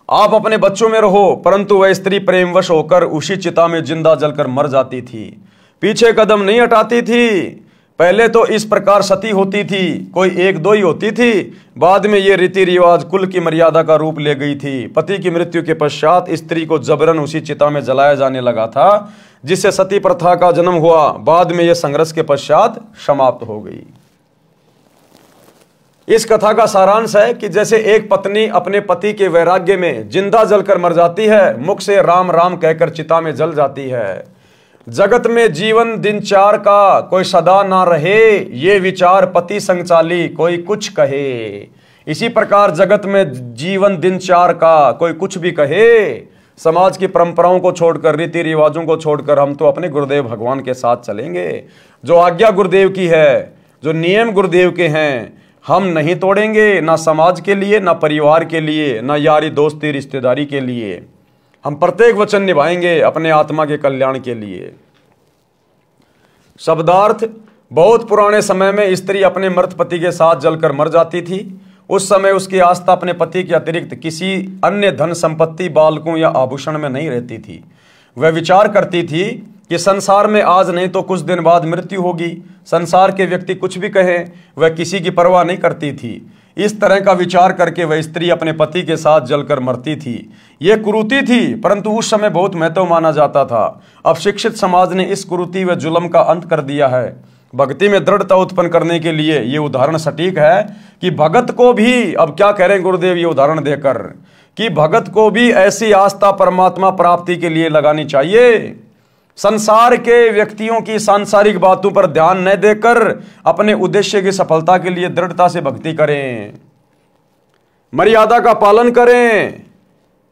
आप अपने बच्चों में रहो, परंतु वह स्त्री प्रेमवश होकर उसी चिता में जिंदा जलकर मर जाती थी, पीछे कदम नहीं हटाती थी। पहले तो इस प्रकार सती होती थी, कोई 1-2 ही होती थी, बाद में ये रीति रिवाज कुल की मर्यादा का रूप ले गई थी। पति की मृत्यु के पश्चात स्त्री को जबरन उसी चिता में जलाया जाने लगा था, जिससे सती प्रथा का जन्म हुआ। बाद में यह संघर्ष के पश्चात समाप्त हो गई। इस कथा का सारांश है कि जैसे एक पत्नी अपने पति के वैराग्य में जिंदा जलकर मर जाती है, मुख से राम राम कहकर चिता में जल जाती है। जगत में जीवन दिन 4 का कोई सदा ना रहे, ये विचार पति संग चाली कोई कुछ कहे। इसी प्रकार जगत में जीवन दिन 4 का कोई कुछ भी कहे, समाज की परंपराओं को छोड़कर, रीति रिवाजों को छोड़कर हम तो अपने गुरुदेव भगवान के साथ चलेंगे। जो आज्ञा गुरुदेव की है, जो नियम गुरुदेव के हैं, हम नहीं तोड़ेंगे, ना समाज के लिए, ना परिवार के लिए, ना यारी दोस्ती रिश्तेदारी के लिए। हम प्रत्येक वचन निभाएंगे अपने आत्मा के कल्याण के लिए। शब्दार्थ, बहुत पुराने समय में स्त्री अपने मृत पति के साथ जलकर मर जाती थी। उस समय उसकी आस्था अपने पति के अतिरिक्त किसी अन्य धन संपत्ति, बालकों या आभूषण में नहीं रहती थी। वह विचार करती थी कि संसार में आज नहीं तो कुछ दिन बाद मृत्यु होगी। संसार के व्यक्ति कुछ भी कहें, वह किसी की परवाह नहीं करती थी। इस तरह का विचार करके वह स्त्री अपने पति के साथ जलकर मरती थी। यह कुरीति थी, परंतु उस समय बहुत महत्व माना जाता था। अब शिक्षित समाज ने इस कुरीति व जुल्म का अंत कर दिया है। भक्ति में दृढ़ता उत्पन्न करने के लिए ये उदाहरण सटीक है कि भगत को भी, अब क्या कह रहे हैं गुरुदेव ये उदाहरण देकर, कि भगत को भी ऐसी आस्था परमात्मा प्राप्ति के लिए लगानी चाहिए। संसार के व्यक्तियों की सांसारिक बातों पर ध्यान न देकर अपने उद्देश्य की सफलता के लिए दृढ़ता से भक्ति करें, मर्यादा का पालन करें।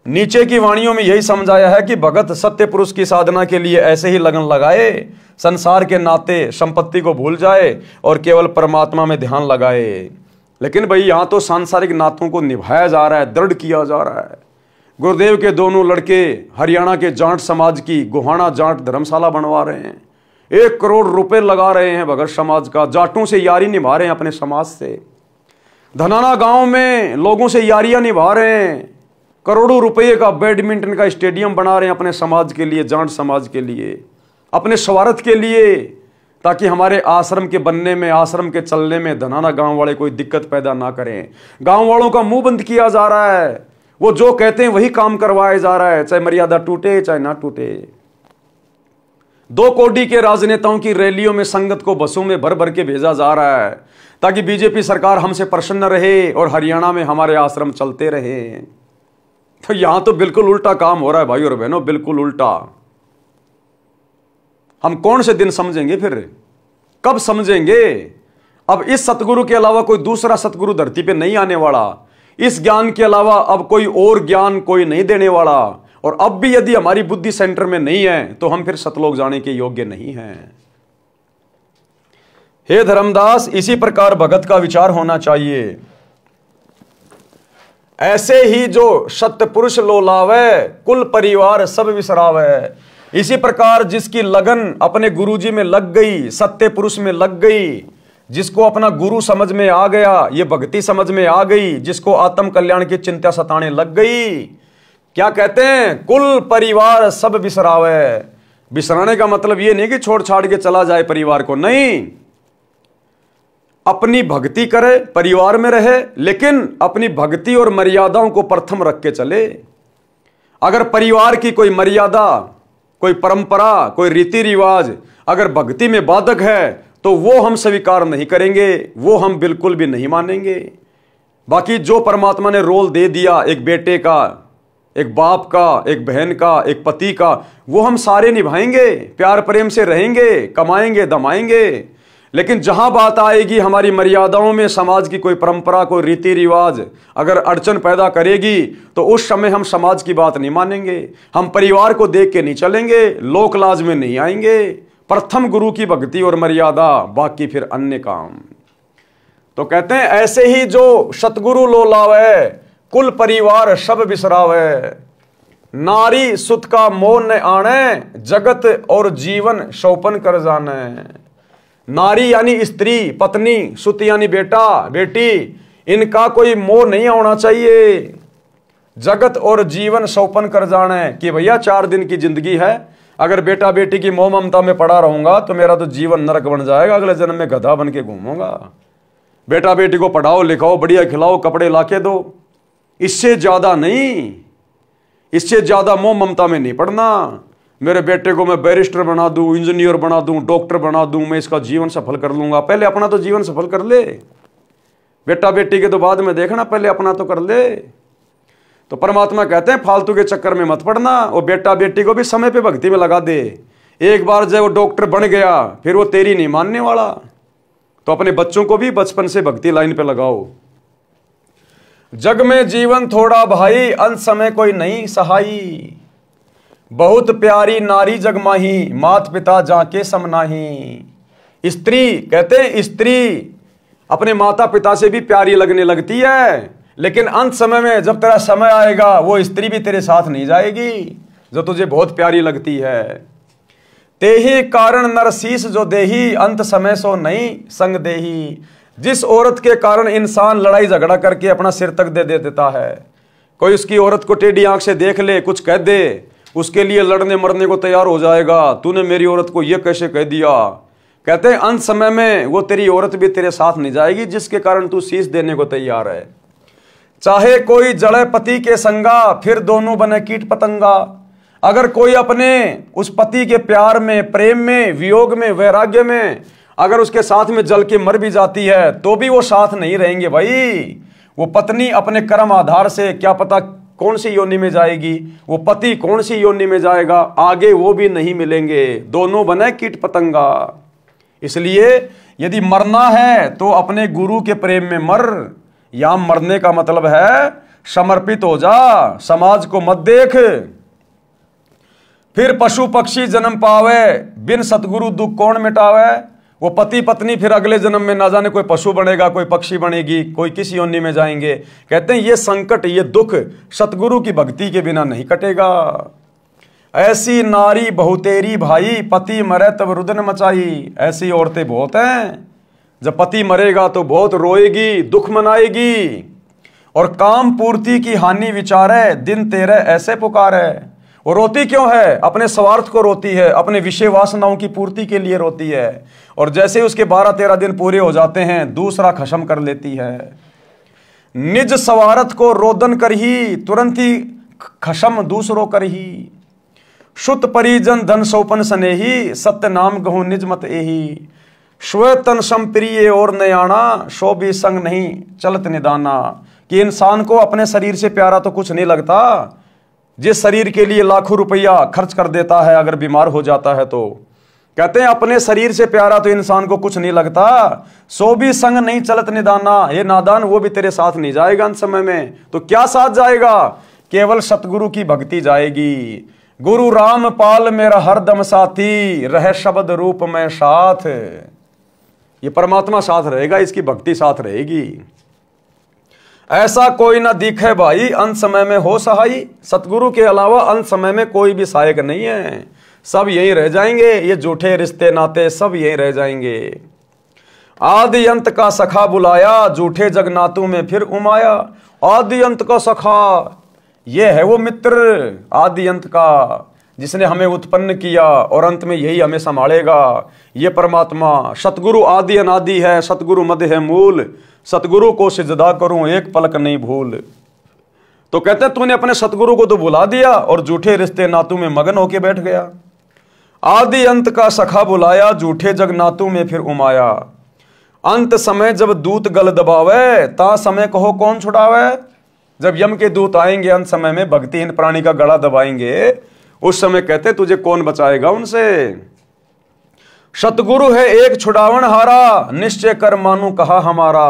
नीचे की वाणियों में यही समझाया है कि भगत सत्य पुरुष की साधना के लिए ऐसे ही लगन लगाए, संसार के नाते संपत्ति को भूल जाए और केवल परमात्मा में ध्यान लगाए। लेकिन भाई यहां तो सांसारिक नातों को निभाया जा रहा है, दृढ़ किया जा रहा है। गुरुदेव के दोनों लड़के हरियाणा के जाट समाज की गोहाना जाट धर्मशाला बनवा रहे हैं, 1 करोड़ रुपए लगा रहे हैं भगत समाज का, जाटों से यारी निभा रहे हैं अपने समाज से। धनाना गांव में लोगों से यारियां निभा रहे हैं, करोड़ों रुपए का बैडमिंटन का स्टेडियम बना रहे हैं अपने समाज के लिए, जाट समाज के लिए, अपने स्वार्थ के लिए, ताकि हमारे आश्रम के बनने में, आश्रम के चलने में धनाना गांव वाले कोई दिक्कत पैदा ना करें। गांव वालों का मुंह बंद किया जा रहा है, वो जो कहते हैं वही काम करवाया जा रहा है, चाहे मर्यादा टूटे चाहे ना टूटे। 2 कोडी के राजनेताओं की रैलियों में संगत को बसों में भर भर के भेजा जा रहा है ताकि बीजेपी सरकार हमसे प्रसन्न रहे और हरियाणा में हमारे आश्रम चलते रहे। तो यहां तो बिल्कुल उल्टा काम हो रहा है भाई और बहनों, बिल्कुल उल्टा। हम कौन से दिन समझेंगे फिर, कब समझेंगे? अब इस सतगुरु के अलावा कोई दूसरा सतगुरु धरती पे नहीं आने वाला। इस ज्ञान के अलावा अब कोई और ज्ञान कोई नहीं देने वाला। और अब भी यदि हमारी बुद्धि सेंटर में नहीं है तो हम फिर सतलोक जाने के योग्य नहीं हैं। हे धर्मदास, इसी प्रकार भगत का विचार होना चाहिए। ऐसे ही जो सत्य पुरुष लोलावे, कुल परिवार सब विसरावे। इसी प्रकार जिसकी लगन अपने गुरुजी में लग गई, सत्य पुरुष में लग गई, जिसको अपना गुरु समझ में आ गया, ये भक्ति समझ में आ गई, जिसको आत्म कल्याण की चिंता सताने लग गई, क्या कहते हैं, कुल परिवार सब बिसरावे। बिसराने का मतलब ये नहीं कि छोड़ छाड़ के चला जाए परिवार को, नहीं, अपनी भक्ति करे, परिवार में रहे, लेकिन अपनी भक्ति और मर्यादाओं को प्रथम रख के चले। अगर परिवार की कोई मर्यादा, कोई परंपरा, कोई रीति रिवाज अगर भक्ति में बाधक है तो वो हम स्वीकार नहीं करेंगे, वो हम बिल्कुल भी नहीं मानेंगे। बाकी जो परमात्मा ने रोल दे दिया, एक बेटे का, एक बाप का, एक बहन का, एक पति का, वो हम सारे निभाएंगे, प्यार प्रेम से रहेंगे, कमाएंगे, दमाएंगे। लेकिन जहां बात आएगी हमारी मर्यादाओं में, समाज की कोई परंपरा, कोई रीति रिवाज अगर अड़चन पैदा करेगी तो उस समय हम समाज की बात नहीं मानेंगे, हम परिवार को देख के नहीं चलेंगे, लोक लाज में नहीं आएंगे। प्रथम गुरु की भक्ति और मर्यादा, बाकी फिर अन्य काम। तो कहते हैं ऐसे ही जो सतगुरु लोलावे, कुल परिवार सब बिसरावे। नारी सुत का मोह न आने, जगत और जीवन शोपन कर जाने। नारी यानी स्त्री, पत्नी, सुत यानी बेटा, बेटी, इनका कोई मोह नहीं होना चाहिए। जगत और जीवन शोपन कर जाने कि भैया 4 दिन की जिंदगी है, अगर बेटा बेटी की मोह ममता में पड़ा रहूंगा तो मेरा तो जीवन नरक बन जाएगा, अगले जन्म में गधा बन के घूमूंगा। बेटा बेटी को पढ़ाओ लिखाओ, बढ़िया खिलाओ, कपड़े लाके दो, इससे ज्यादा नहीं, इससे ज्यादा मोह ममता में नहीं पड़ना। मेरे बेटे को मैं बैरिस्टर बना दूं, इंजीनियर बना दूं, डॉक्टर बना दूं, मैं इसका जीवन सफल कर लूंगा। पहले अपना तो जीवन सफल कर ले, बेटा बेटी के तो बाद में देखना, पहले अपना तो कर ले। तो परमात्मा कहते हैं फालतू के चक्कर में मत पड़ना, और बेटा बेटी को भी समय पे भक्ति में लगा दे। एक बार जब वो डॉक्टर बन गया फिर वो तेरी नहीं मानने वाला, तो अपने बच्चों को भी बचपन से भक्ति लाइन पे लगाओ। जग में जीवन थोड़ा भाई, अंत समय कोई नहीं सहाई। बहुत प्यारी नारी जगमाही, मात पिता जाके समनाही। स्त्री, कहते हैं स्त्री अपने माता पिता से भी प्यारी लगने लगती है, लेकिन अंत समय में जब तेरा समय आएगा वो स्त्री भी तेरे साथ नहीं जाएगी जो तुझे बहुत प्यारी लगती है। तेहि कारण नरसीस जो देही, अंत समय सो नहीं संग देही। जिस औरत के कारण इंसान लड़ाई झगड़ा करके अपना सिर तक दे देता है, कोई उसकी औरत को टेढ़ी आंख से देख ले, कुछ कह दे, उसके लिए लड़ने मरने को तैयार हो जाएगा, तूने मेरी औरत को यह कैसे कह दिया। कहते हैं अंत समय में वो तेरी औरत भी तेरे साथ नहीं जाएगी जिसके कारण तू शीश देने को तैयार है। चाहे कोई जड़े पति के संगा, फिर दोनों बने कीट पतंगा। अगर कोई अपने उस पति के प्यार में, प्रेम में, वियोग में, वैराग्य में अगर उसके साथ में जल के मर भी जाती है तो भी वो साथ नहीं रहेंगे भाई। वो पत्नी अपने कर्म आधार से क्या पता कौन सी योनि में जाएगी, वो पति कौन सी योनि में जाएगा, आगे वो भी नहीं मिलेंगे, दोनों बने कीट पतंगा। इसलिए यदि मरना है तो अपने गुरु के प्रेम में मर। या मरने का मतलब है समर्पित हो जा, समाज को मत देख। फिर पशु पक्षी जन्म पावे, बिन सतगुरु दुख कौन मिटावे। वो पति पत्नी फिर अगले जन्म में ना जाने कोई पशु बनेगा, कोई पक्षी बनेगी, कोई किसी योनि में जाएंगे। कहते हैं ये संकट, ये दुख सतगुरु की भक्ति के बिना नहीं कटेगा। ऐसी नारी बहुतेरी भाई, पति मरे तब रुदन मचाई। ऐसी औरतें बहुत हैं, जब पति मरेगा तो बहुत रोएगी, दुख मनाएगी, और काम पूर्ति की हानि विचारे, दिन तेरे ऐसे पुकारे। वो रोती क्यों है? अपने स्वार्थ को रोती है, अपने विषय वासनाओं की पूर्ति के लिए रोती है, और जैसे उसके 12-13 दिन पूरे हो जाते हैं दूसरा खशम कर लेती है। निज स्वार्थ को रोदन कर ही, तुरंत ही खशम दूसरों कर ही। शुत परिजन धन सौपन स्नेही, सत्य नाम गहु निज मत एही। श्वेतन संप्रिय और नयाना, शो भी संग नहीं चलत निदाना। कि इंसान को अपने शरीर से प्यारा तो कुछ नहीं लगता, जिस शरीर के लिए लाखों रुपया खर्च कर देता है अगर बीमार हो जाता है तो। कहते हैं अपने शरीर से प्यारा तो इंसान को कुछ नहीं लगता, सो भी संग नहीं चलत निदाना। ये नादान वो भी तेरे साथ नहीं जाएगा अंत समय में। तो क्या साथ जाएगा? केवल सतगुरु की भक्ति जाएगी। गुरु राम पाल मेरा हरदम साथी, रह शब्द रूप में साथ। ये परमात्मा साथ रहेगा, इसकी भक्ति साथ रहेगी। ऐसा कोई ना दिखे भाई अंत समय में हो सहाई, सतगुरु के अलावा अंत समय में कोई भी सहायक नहीं है, सब यहीं रह जाएंगे। ये झूठे रिश्ते नाते सब यहीं रह जाएंगे। आदि अंत का सखा बुलाया, झूठे जगनातों में फिर उमाया। आदि अंत का सखा, ये है वो मित्र आदि अंत का, जिसने हमें उत्पन्न किया और अंत में यही हमें संभालेगा। ये परमात्मा सतगुरु आदि अनादि है, सतगुरु मध्य है मूल, सतगुरु को सिजदा करूं एक पलक नहीं भूल। तो कहते हैं तूने अपने सतगुरु को तो बुला दिया और झूठे रिश्ते नातों में मगन होके बैठ गया। आदि अंत का सखा बुलाया, झूठे जग नातों में फिर उमाया। अंत समय जब दूत गल दबावे, ता समय कहो कौन छुड़ावे। जब यम के दूत आएंगे अंत समय में, भक्तिहीन प्राणी का गला दबाएंगे, उस समय कहते तुझे कौन बचाएगा उनसे। सतगुरु है एक छुड़ावन हारा, निश्चय कर मानू कहा हमारा।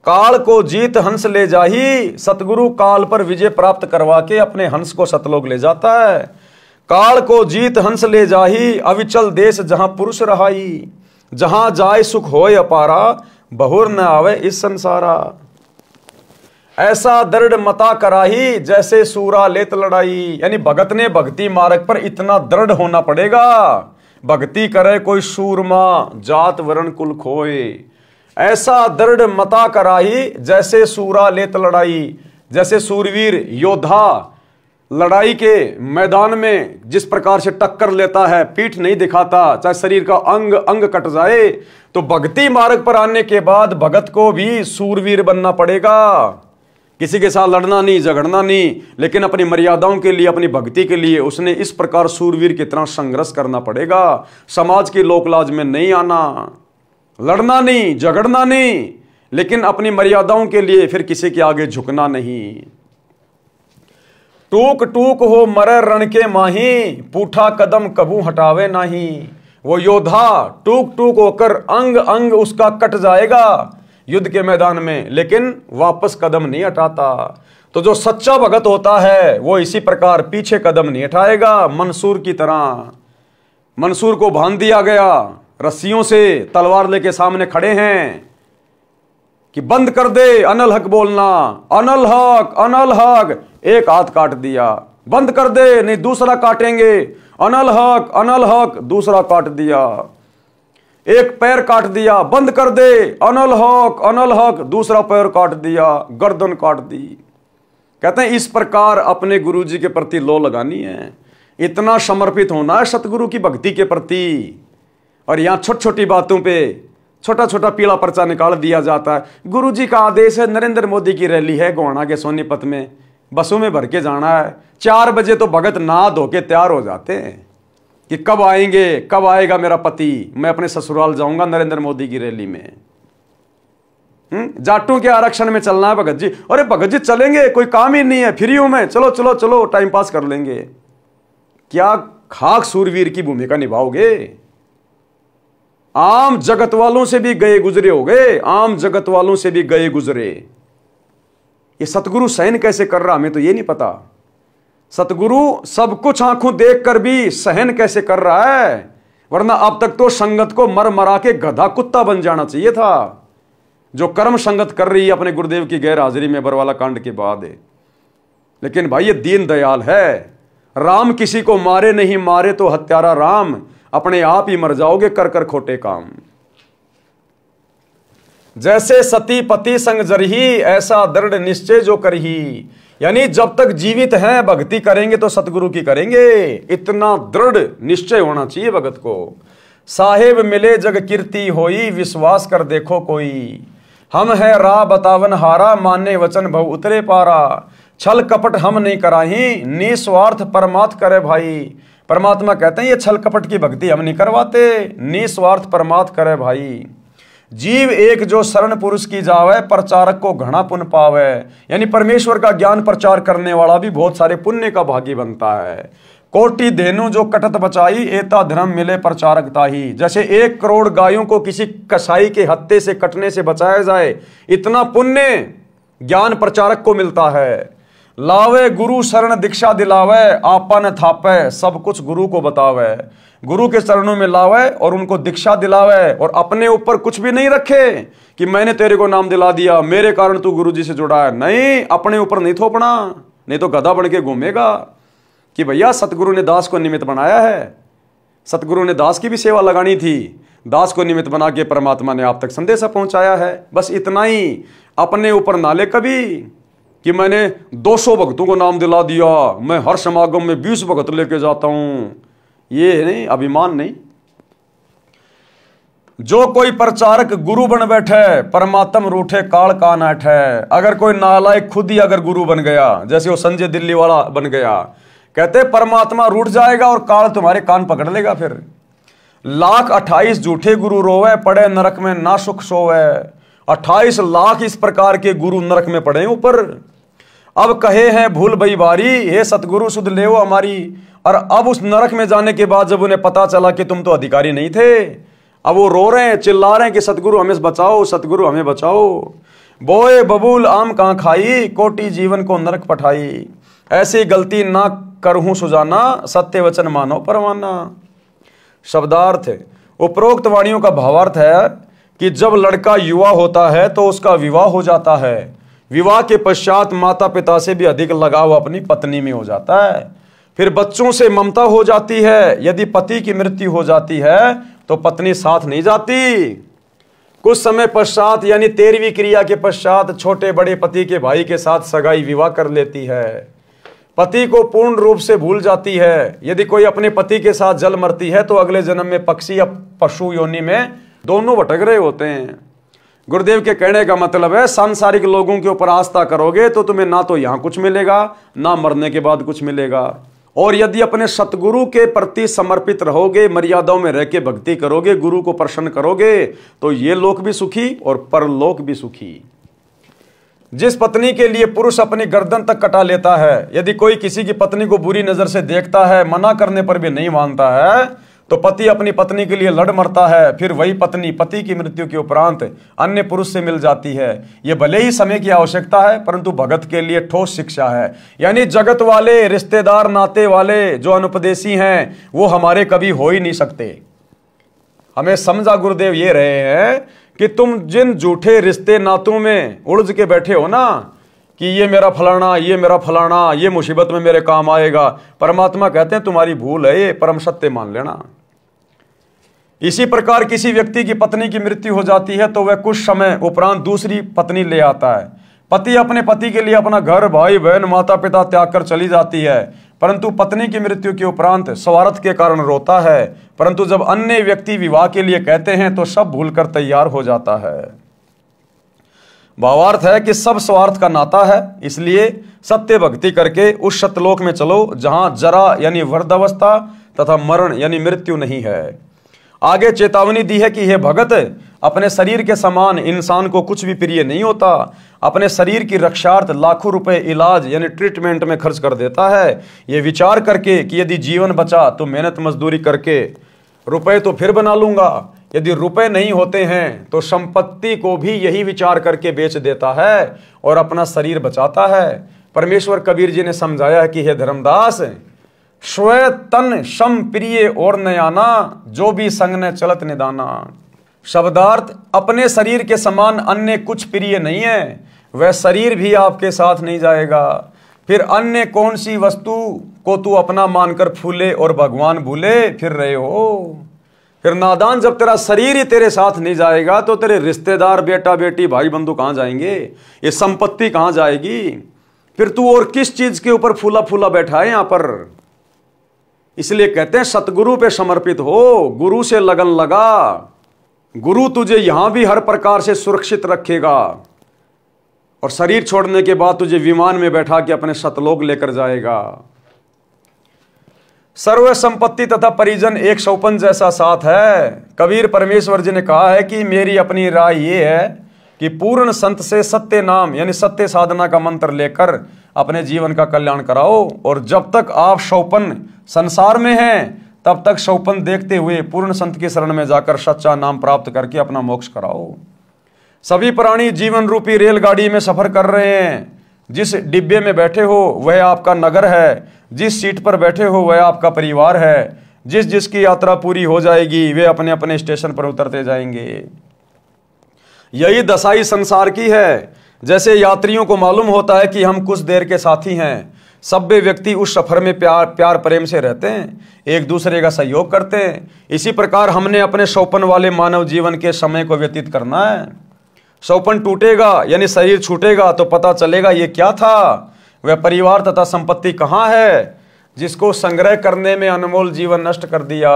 काल को जीत हंस ले जाही, सतगुरु काल पर विजय प्राप्त करवा के अपने हंस को सतलोक ले जाता है। काल को जीत हंस ले जाही, अविचल देश जहां पुरुष रहाई। जहां जाए सुख होए अपारा, बहुर न आवे इस संसारा। ऐसा दृढ़ मता कराही, जैसे सूरा लेत लड़ाई। यानी भगत ने भक्ति मार्ग पर इतना दृढ़ होना पड़ेगा, भक्ति करे कोई सूरमा, जात वर्ण कुल खोए। ऐसा दृढ़ मता कराही, जैसे सूरा लेत लड़ाई। जैसे सूरवीर योद्धा लड़ाई के मैदान में जिस प्रकार से टक्कर लेता है, पीठ नहीं दिखाता, चाहे शरीर का अंग अंग कट जाए, तो भक्ति मार्ग पर आने के बाद भगत को भी सूरवीर बनना पड़ेगा। किसी के साथ लड़ना नहीं, झगड़ना नहीं, लेकिन अपनी मर्यादाओं के लिए, अपनी भक्ति के लिए उसने इस प्रकार सूरवीर की तरह संघर्ष करना पड़ेगा। समाज की लोकलाज में नहीं आना, लड़ना नहीं, झगड़ना नहीं, लेकिन अपनी मर्यादाओं के लिए फिर किसी के आगे झुकना नहीं। टूक टूक हो मरे रण के माही, पूठा कदम कबू हटावे नहीं। वो योद्धा टूक टूक होकर अंग अंग उसका कट जाएगा युद्ध के मैदान में, लेकिन वापस कदम नहीं हटाता। तो जो सच्चा भगत होता है वो इसी प्रकार पीछे कदम नहीं हटाएगा। मंसूर की तरह, मंसूर को बांध दिया गया रस्सियों से, तलवार लेके सामने खड़े हैं कि बंद कर दे अनल हक बोलना, अनल हक अनल हक। एक हाथ काट दिया, बंद कर दे नहीं दूसरा काटेंगे, अनल हक दूसरा काट दिया। एक पैर काट दिया, बंद कर दे अनल हक दूसरा पैर काट दिया, गर्दन काट दी। कहते हैं इस प्रकार अपने गुरु जी के प्रति लो लगानी है, इतना समर्पित होना है सतगुरु की भक्ति के प्रति। और यहां छोटी छोटी बातों पे छोटा छोटा पीला पर्चा निकाल दिया जाता है। गुरु जी का आदेश है, नरेंद्र मोदी की रैली है गोहाना के सोनीपत में, बसों में भर के जाना है। 4 बजे तो भगत नहा धो के तैयार हो जाते हैं कि कब आएंगे, कब आएगा मेरा पति, मैं अपने ससुराल जाऊंगा नरेंद्र मोदी की रैली में। जाटों के आरक्षण में चलना है भगत जी। अरे भगत जी चलेंगे, कोई काम ही नहीं है, फ्री हूं मैं, चलो चलो चलो टाइम पास कर लेंगे। क्या खाक सूरवीर की भूमिका निभाओगे? आम जगत वालों से भी गए गुजरे हो गए, आम जगत वालों से भी गए गुजरे। ये सतगुरु सहन कैसे कर रहा, हमें तो ये नहीं पता। सतगुरु सब कुछ आंखों देख कर भी सहन कैसे कर रहा है, वरना अब तक तो संगत को मर मरा के गधा कुत्ता बन जाना चाहिए था। जो कर्म संगत कर रही है अपने गुरुदेव की गैर हाजिरी में बरवाला कांड के बाद है। लेकिन भाई ये दीन दयाल है, राम किसी को मारे नहीं, मारे तो हत्यारा राम, अपने आप ही मर जाओगे कर कर खोटे काम। जैसे सती पति संग जरही, ऐसा दृढ़ निश्चय जो करही। यानी जब तक जीवित हैं भक्ति करेंगे तो सतगुरु की करेंगे, इतना दृढ़ निश्चय होना चाहिए भगत को। साहेब मिले जग कीर्ति होई, विश्वास कर देखो कोई। हम है राह बतावन हारा, माने वचन भव उतरे पारा। छल कपट हम नहीं कराही, निस्वार्थ परमात्म करे भाई। परमात्मा कहते हैं ये छल कपट की भक्ति हम नहीं करवाते, निस्वार्थ परमात्म करे भाई। जीव एक जो शरण पुरुष की जावे, प्रचारक को घना पुण्य पावे। यानी परमेश्वर का ज्ञान प्रचार करने वाला भी बहुत सारे पुण्य का भागी बनता है। कोटि धेनु जो कटत बचाई, एता धर्म मिले प्रचारक ताही। जैसे 1 करोड़ गायों को किसी कसाई के हत्थे से कटने से बचाया जाए, इतना पुण्य ज्ञान प्रचारक को मिलता है। लावे गुरु शरण दीक्षा दिलावे, आपन थापे सब कुछ गुरु को बतावे। गुरु के चरणों में लावे और उनको दीक्षा दिलावे, और अपने ऊपर कुछ भी नहीं रखे कि मैंने तेरे को नाम दिला दिया, मेरे कारण तू गुरु जी से जुड़ा है। नहीं, अपने ऊपर नहीं थोपना, नहीं तो गधा बन के घूमेगा कि भैया सतगुरु ने दास को निमित्त बनाया है। सतगुरु ने दास की भी सेवा लगानी थी, दास को निमित्त बना के परमात्मा ने आप तक संदेशा पहुंचाया है। बस इतना ही, अपने ऊपर ना ले कभी कि मैंने 200 भक्तों को नाम दिला दिया, मैं हर समागम में 20 भक्त लेके जाता हूं। ये नहीं, अभिमान नहीं। जो कोई प्रचारक गुरु बन बैठे, परमात्म रूठे काल का नाठ है। अगर कोई नालायक खुद ही अगर गुरु बन गया, जैसे वो संजय दिल्ली वाला बन गया, कहते परमात्मा रूठ जाएगा और काल तुम्हारे कान पकड़ लेगा। फिर 1,28,000 झूठे गुरु रोवे, पड़े नरक में ना सुख सोवे। 28 लाख इस प्रकार के गुरु नरक में पड़े ऊपर। अब कहे हैं भूल भई बारी, हे सतगुरु सुध लेओ हमारी। और अब उस नरक में जाने के बाद जब उन्हें पता चला कि तुम तो अधिकारी नहीं थे, अब वो रो रहे हैं, चिल्ला रहे हैं कि सतगुरु हमें बचाओ, सतगुरु हमें बचाओ। बोए बबूल आम कहां खाई, कोटि जीवन को नरक पठाई। ऐसी गलती ना करहूं सुजाना, सत्य वचन मानो परवाना। शब्दार्थ उपरोक्त वाणियों का भावार्थ है कि जब लड़का युवा होता है तो उसका विवाह हो जाता है। विवाह के पश्चात माता पिता से भी अधिक लगाव अपनी पत्नी में हो जाता है। फिर बच्चों से ममता हो जाती है। यदि पति की मृत्यु हो जाती है तो पत्नी साथ नहीं जाती। कुछ समय पश्चात यानी 13वीं क्रिया के पश्चात छोटे बड़े पति के भाई के साथ सगाई विवाह कर लेती है। पति को पूर्ण रूप से भूल जाती है। यदि कोई अपने पति के साथ जल मरती है तो अगले जन्म में पक्षी या पशु योनि में दोनों भटक रहे होते हैं। गुरुदेव के कहने का मतलब है, सांसारिक लोगों के ऊपर आस्था करोगे तो तुम्हें ना तो यहां कुछ मिलेगा, ना मरने के बाद कुछ मिलेगा। और यदि अपने सतगुरु के प्रति समर्पित रहोगे, मर्यादाओं में रह के भक्ति करोगे, गुरु को प्रसन्न करोगे, तो ये लोक भी सुखी और परलोक भी सुखी। जिस पत्नी के लिए पुरुष अपनी गर्दन तक कटा लेता है, यदि कोई किसी की पत्नी को बुरी नजर से देखता है, मना करने पर भी नहीं मानता है, तो पति अपनी पत्नी के लिए लड़ मरता है। फिर वही पत्नी पति की मृत्यु के उपरांत अन्य पुरुष से मिल जाती है। यह भले ही समय की आवश्यकता है, परंतु भगत के लिए ठोस शिक्षा है। यानी जगत वाले, रिश्तेदार, नाते वाले जो अनुपदेशी हैं, वो हमारे कभी हो ही नहीं सकते। हमें समझा गुरुदेव ये रहे हैं कि तुम जिन झूठे रिश्ते नातों में उलझ के बैठे हो ना, कि ये मेरा फलाना, ये मेरा फलाना, ये मुसीबत में मेरे काम आएगा, परमात्मा कहते हैं तुम्हारी भूल है, ये परम सत्य मान लेना। इसी प्रकार किसी व्यक्ति की पत्नी की मृत्यु हो जाती है तो वह कुछ समय उपरांत दूसरी पत्नी ले आता है। पति अपने पति के लिए अपना घर, भाई बहन, माता पिता त्याग कर चली जाती है, परंतु पत्नी की मृत्यु के उपरांत स्वार्थ के कारण रोता है। परंतु जब अन्य व्यक्ति विवाह के लिए कहते हैं तो सब भूलकर तैयार हो जाता है। भावार्थ है कि सब स्वार्थ का नाता है, इसलिए सत्य भक्ति करके उस सतलोक में चलो जहां जरा यानी वृद्धावस्था तथा मरण यानी मृत्यु नहीं है। आगे चेतावनी दी है कि हे भगत, अपने शरीर के समान इंसान को कुछ भी प्रिय नहीं होता। अपने शरीर की रक्षार्थ लाखों रुपए इलाज यानी ट्रीटमेंट में खर्च कर देता है, ये विचार करके कि यदि जीवन बचा तो मेहनत मजदूरी करके रुपए तो फिर बना लूंगा। यदि रुपए नहीं होते हैं तो संपत्ति को भी यही विचार करके बेच देता है और अपना शरीर बचाता है। परमेश्वर कबीर जी ने समझाया है कि हे धर्मदास, स्व तन सम प्रिय और नयाना, जो भी संग न चलत निदाना। शब्दार्थ, अपने शरीर के समान अन्य कुछ प्रिय नहीं है, वह शरीर भी आपके साथ नहीं जाएगा। फिर अन्य कौन सी वस्तु को तू अपना मानकर फूले और भगवान भूले फिर रहे हो। फिर नादान, जब तेरा शरीर ही तेरे साथ नहीं जाएगा तो तेरे रिश्तेदार, बेटा बेटी, भाई बंधु कहां जाएंगे, ये संपत्ति कहां जाएगी। फिर तू और किस चीज के ऊपर फूला फूला बैठा है यहां पर। इसलिए कहते हैं सतगुरु पे समर्पित हो, गुरु से लगन लगा। गुरु तुझे यहां भी हर प्रकार से सुरक्षित रखेगा और शरीर छोड़ने के बाद तुझे विमान में बैठा के अपने सतलोक लेकर जाएगा। सर्व संपत्ति तथा परिजन एक सौपन जैसा साथ है। कबीर परमेश्वर जी ने कहा है कि मेरी अपनी राय ये है कि पूर्ण संत से सत्य नाम यानी सत्य साधना का मंत्र लेकर अपने जीवन का कल्याण कराओ। और जब तक आप सौपन संसार में हैं तब तक सौपन देखते हुए पूर्ण संत की शरण में जाकर सच्चा नाम प्राप्त करके अपना मोक्ष कराओ। सभी प्राणी जीवन रूपी रेलगाड़ी में सफर कर रहे हैं। जिस डिब्बे में बैठे हो वह आपका नगर है, जिस सीट पर बैठे हो वह आपका परिवार है। जिस जिसकी यात्रा पूरी हो जाएगी वे अपने अपने स्टेशन पर उतरते जाएंगे। यही दशा इस संसार की है। जैसे यात्रियों को मालूम होता है कि हम कुछ देर के साथी हैं, सभ्य व्यक्ति उस सफर में प्यार प्रेम से रहते हैं, एक दूसरे का सहयोग करते हैं। इसी प्रकार हमने अपने सौपन वाले मानव जीवन के समय को व्यतीत करना है। सौपन टूटेगा यानी शरीर छूटेगा तो पता चलेगा ये क्या था। वह परिवार तथा संपत्ति कहाँ है जिसको संग्रह करने में अनमोल जीवन नष्ट कर दिया।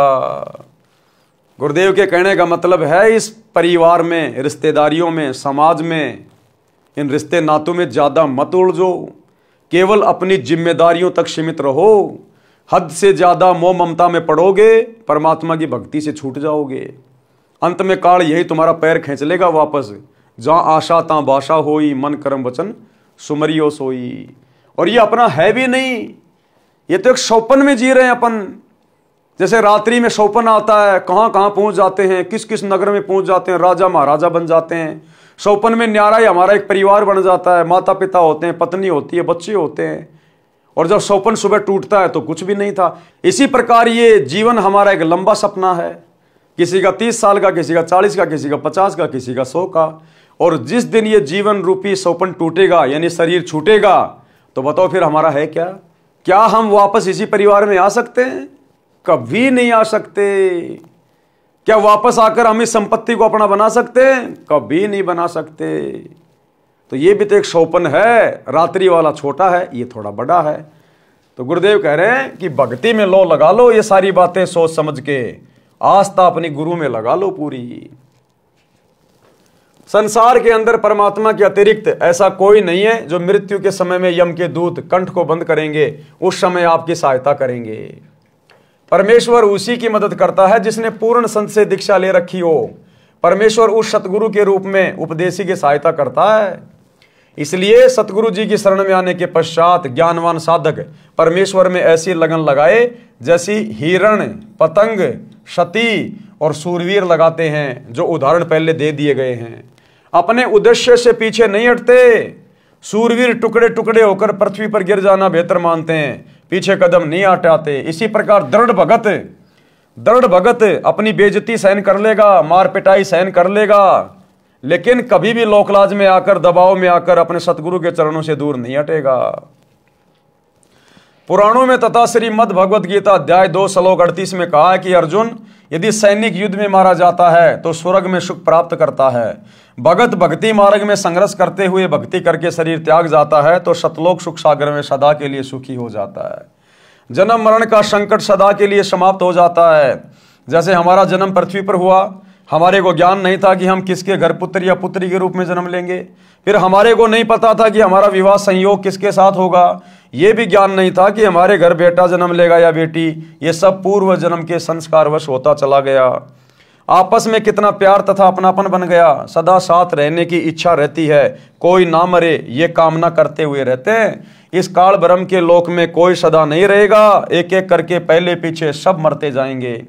गुरुदेव के कहने का मतलब है इस परिवार में, रिश्तेदारियों में, समाज में, इन रिश्ते नातों में ज्यादा मत उलझो। केवल अपनी जिम्मेदारियों तक सीमित रहो। हद से ज्यादा मोह ममता में पड़ोगे, परमात्मा की भक्ति से छूट जाओगे। अंत में काल यही तुम्हारा पैर खींच लेगा वापस। जहां आशा तां बाशा होई, मन कर्म वचन सुमरियो सोई। और ये अपना है भी नहीं, ये तो एक सौपन में जी रहे हैं अपन। जैसे रात्रि में सौपन आता है, कहां कहां पहुंच जाते हैं, किस किस नगर में पहुंच जाते हैं, राजा महाराजा बन जाते हैं। सौपन में न्यारा ही हमारा एक परिवार बन जाता है, माता पिता होते हैं, पत्नी होती है, बच्चे होते हैं। और जब सौपन सुबह टूटता है तो कुछ भी नहीं था। इसी प्रकार ये जीवन हमारा एक लंबा सपना है, किसी का 30 साल का, किसी का 40 का, किसी का 50 का, किसी का 100 का। और जिस दिन ये जीवन रूपी सौपन टूटेगा यानी शरीर छूटेगा तो बताओ फिर हमारा है क्या? क्या हम वापस इसी परिवार में आ सकते हैं? कभी नहीं आ सकते। क्या वापस आकर हम इस संपत्ति को अपना बना सकते हैं? कभी नहीं बना सकते। तो ये भी तो एक सौपन है। रात्रि वाला छोटा है, ये थोड़ा बड़ा है। तो गुरुदेव कह रहे हैं कि भक्ति में लो लगा लो ये सारी बातें सोच समझ के, आस्था अपनी गुरु में लगा लो पूरी। संसार के अंदर परमात्मा के अतिरिक्त ऐसा कोई नहीं है जो मृत्यु के समय में यम के दूत कंठ को बंद करेंगे, उस समय आपकी सहायता करेंगे। परमेश्वर उसी की मदद करता है जिसने पूर्ण संत से दीक्षा ले रखी हो। परमेश्वर उस सतगुरु के रूप में उपदेशी की सहायता करता है। इसलिए सतगुरु जी की शरण में आने के पश्चात ज्ञानवान साधक परमेश्वर में ऐसी लगन लगाए जैसी हिरण, पतंग, सती और सूरवीर लगाते हैं, जो उदाहरण पहले दे दिए गए हैं। अपने उद्देश्य से पीछे नहीं हटते। सूरवीर टुकड़े टुकड़े होकर पृथ्वी पर गिर जाना बेहतर मानते हैं, पीछे कदम नहीं हटाते। इसी प्रकार दृढ़ भगत अपनी बेइज्जती सहन कर लेगा, मार पिटाई सहन कर लेगा, लेकिन कभी भी लोकलाज में आकर, दबाव में आकर अपने सतगुरु के चरणों से दूर नहीं हटेगा। पुराणों में तथा श्रीमद् भगवद गीता अध्याय 2 श्लोक 38 में कहा है कि अर्जुन, यदि सैनिक युद्ध में मारा जाता है तो स्वर्ग में सुख प्राप्त करता है। भगत भक्ति मार्ग में संघर्ष करते हुए भक्ति करके शरीर त्याग जाता है तो सतलोक सुख सागर में सदा के लिए सुखी हो जाता है। जन्म मरण का संकट सदा के लिए समाप्त हो जाता है। जैसे हमारा जन्म पृथ्वी पर हुआ, हमारे को ज्ञान नहीं था कि हम किसके घर पुत्र या पुत्री के रूप में जन्म लेंगे। फिर हमारे को नहीं पता था कि हमारा विवाह संयोग किसके साथ होगा। ये भी ज्ञान नहीं था कि हमारे घर बेटा जन्म लेगा या बेटी। ये सब पूर्व जन्म के संस्कारवश होता चला गया। आपस में कितना प्यार तथा अपनापन बन गया। सदा साथ रहने की इच्छा रहती है, कोई ना मरे ये कामना करते हुए रहते हैं। इस काल ब्रह्म के लोक में कोई सदा नहीं रहेगा, एक एक करके पहले पीछे सब मरते जाएंगे।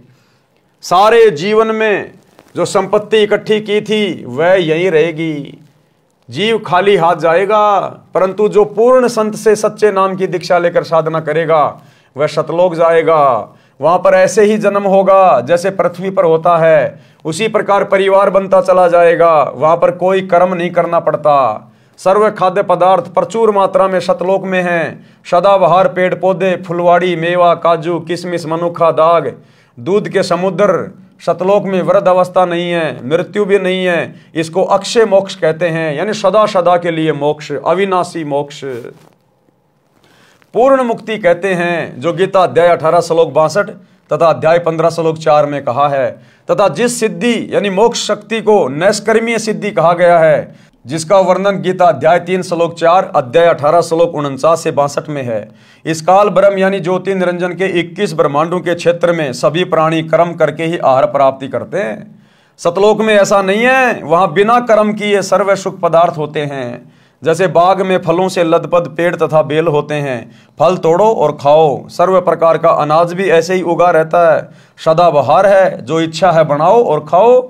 सारे जीवन में जो संपत्ति इकट्ठी की थी वह यहीं रहेगी। जीव खाली हाथ जाएगा, परंतु जो पूर्ण संत से सच्चे नाम की दीक्षा लेकर साधना करेगा वह सतलोक जाएगा। वहां पर ऐसे ही जन्म होगा जैसे पृथ्वी पर होता है, उसी प्रकार परिवार बनता चला जाएगा। वहां पर कोई कर्म नहीं करना पड़ता। सर्व खाद्य पदार्थ प्रचुर मात्रा में सतलोक में हैं। सदाबहार पेड़ पौधे, फुलवाड़ी, मेवा, काजू, किशमिश, मनुखा, दाग, दूध के समुद्र। सतलोक में वृद्ध अवस्था नहीं है, मृत्यु भी नहीं है। इसको अक्षय मोक्ष कहते हैं, यानी सदा सदा के लिए मोक्ष, अविनाशी मोक्ष, पूर्ण मुक्ति कहते हैं, जो गीता अध्याय 18 श्लोक 62 तथा अध्याय 15 श्लोक 4 में कहा है। तथा जिस सिद्धि यानी मोक्ष शक्ति को नैष्कर्मीय सिद्धि कहा गया है, जिसका वर्णन गीता अध्याय 3 श्लोक 4, अध्याय 18 श्लोक 49 से 62 में है। इस काल ब्रह्म यानी ज्योति निरंजन के 21 ब्रह्मांडों के क्षेत्र में सभी प्राणी कर्म करके ही आहार प्राप्ति करते हैं। सतलोक में ऐसा नहीं है, वहां बिना कर्म किए सर्व सुख पदार्थ होते हैं। जैसे बाग में फलों से लदपद पेड़ तथा बेल होते हैं, फल तोड़ो और खाओ। सर्व प्रकार का अनाज भी ऐसे ही उगा रहता है, सदाबहार है, जो इच्छा है बनाओ और खाओ।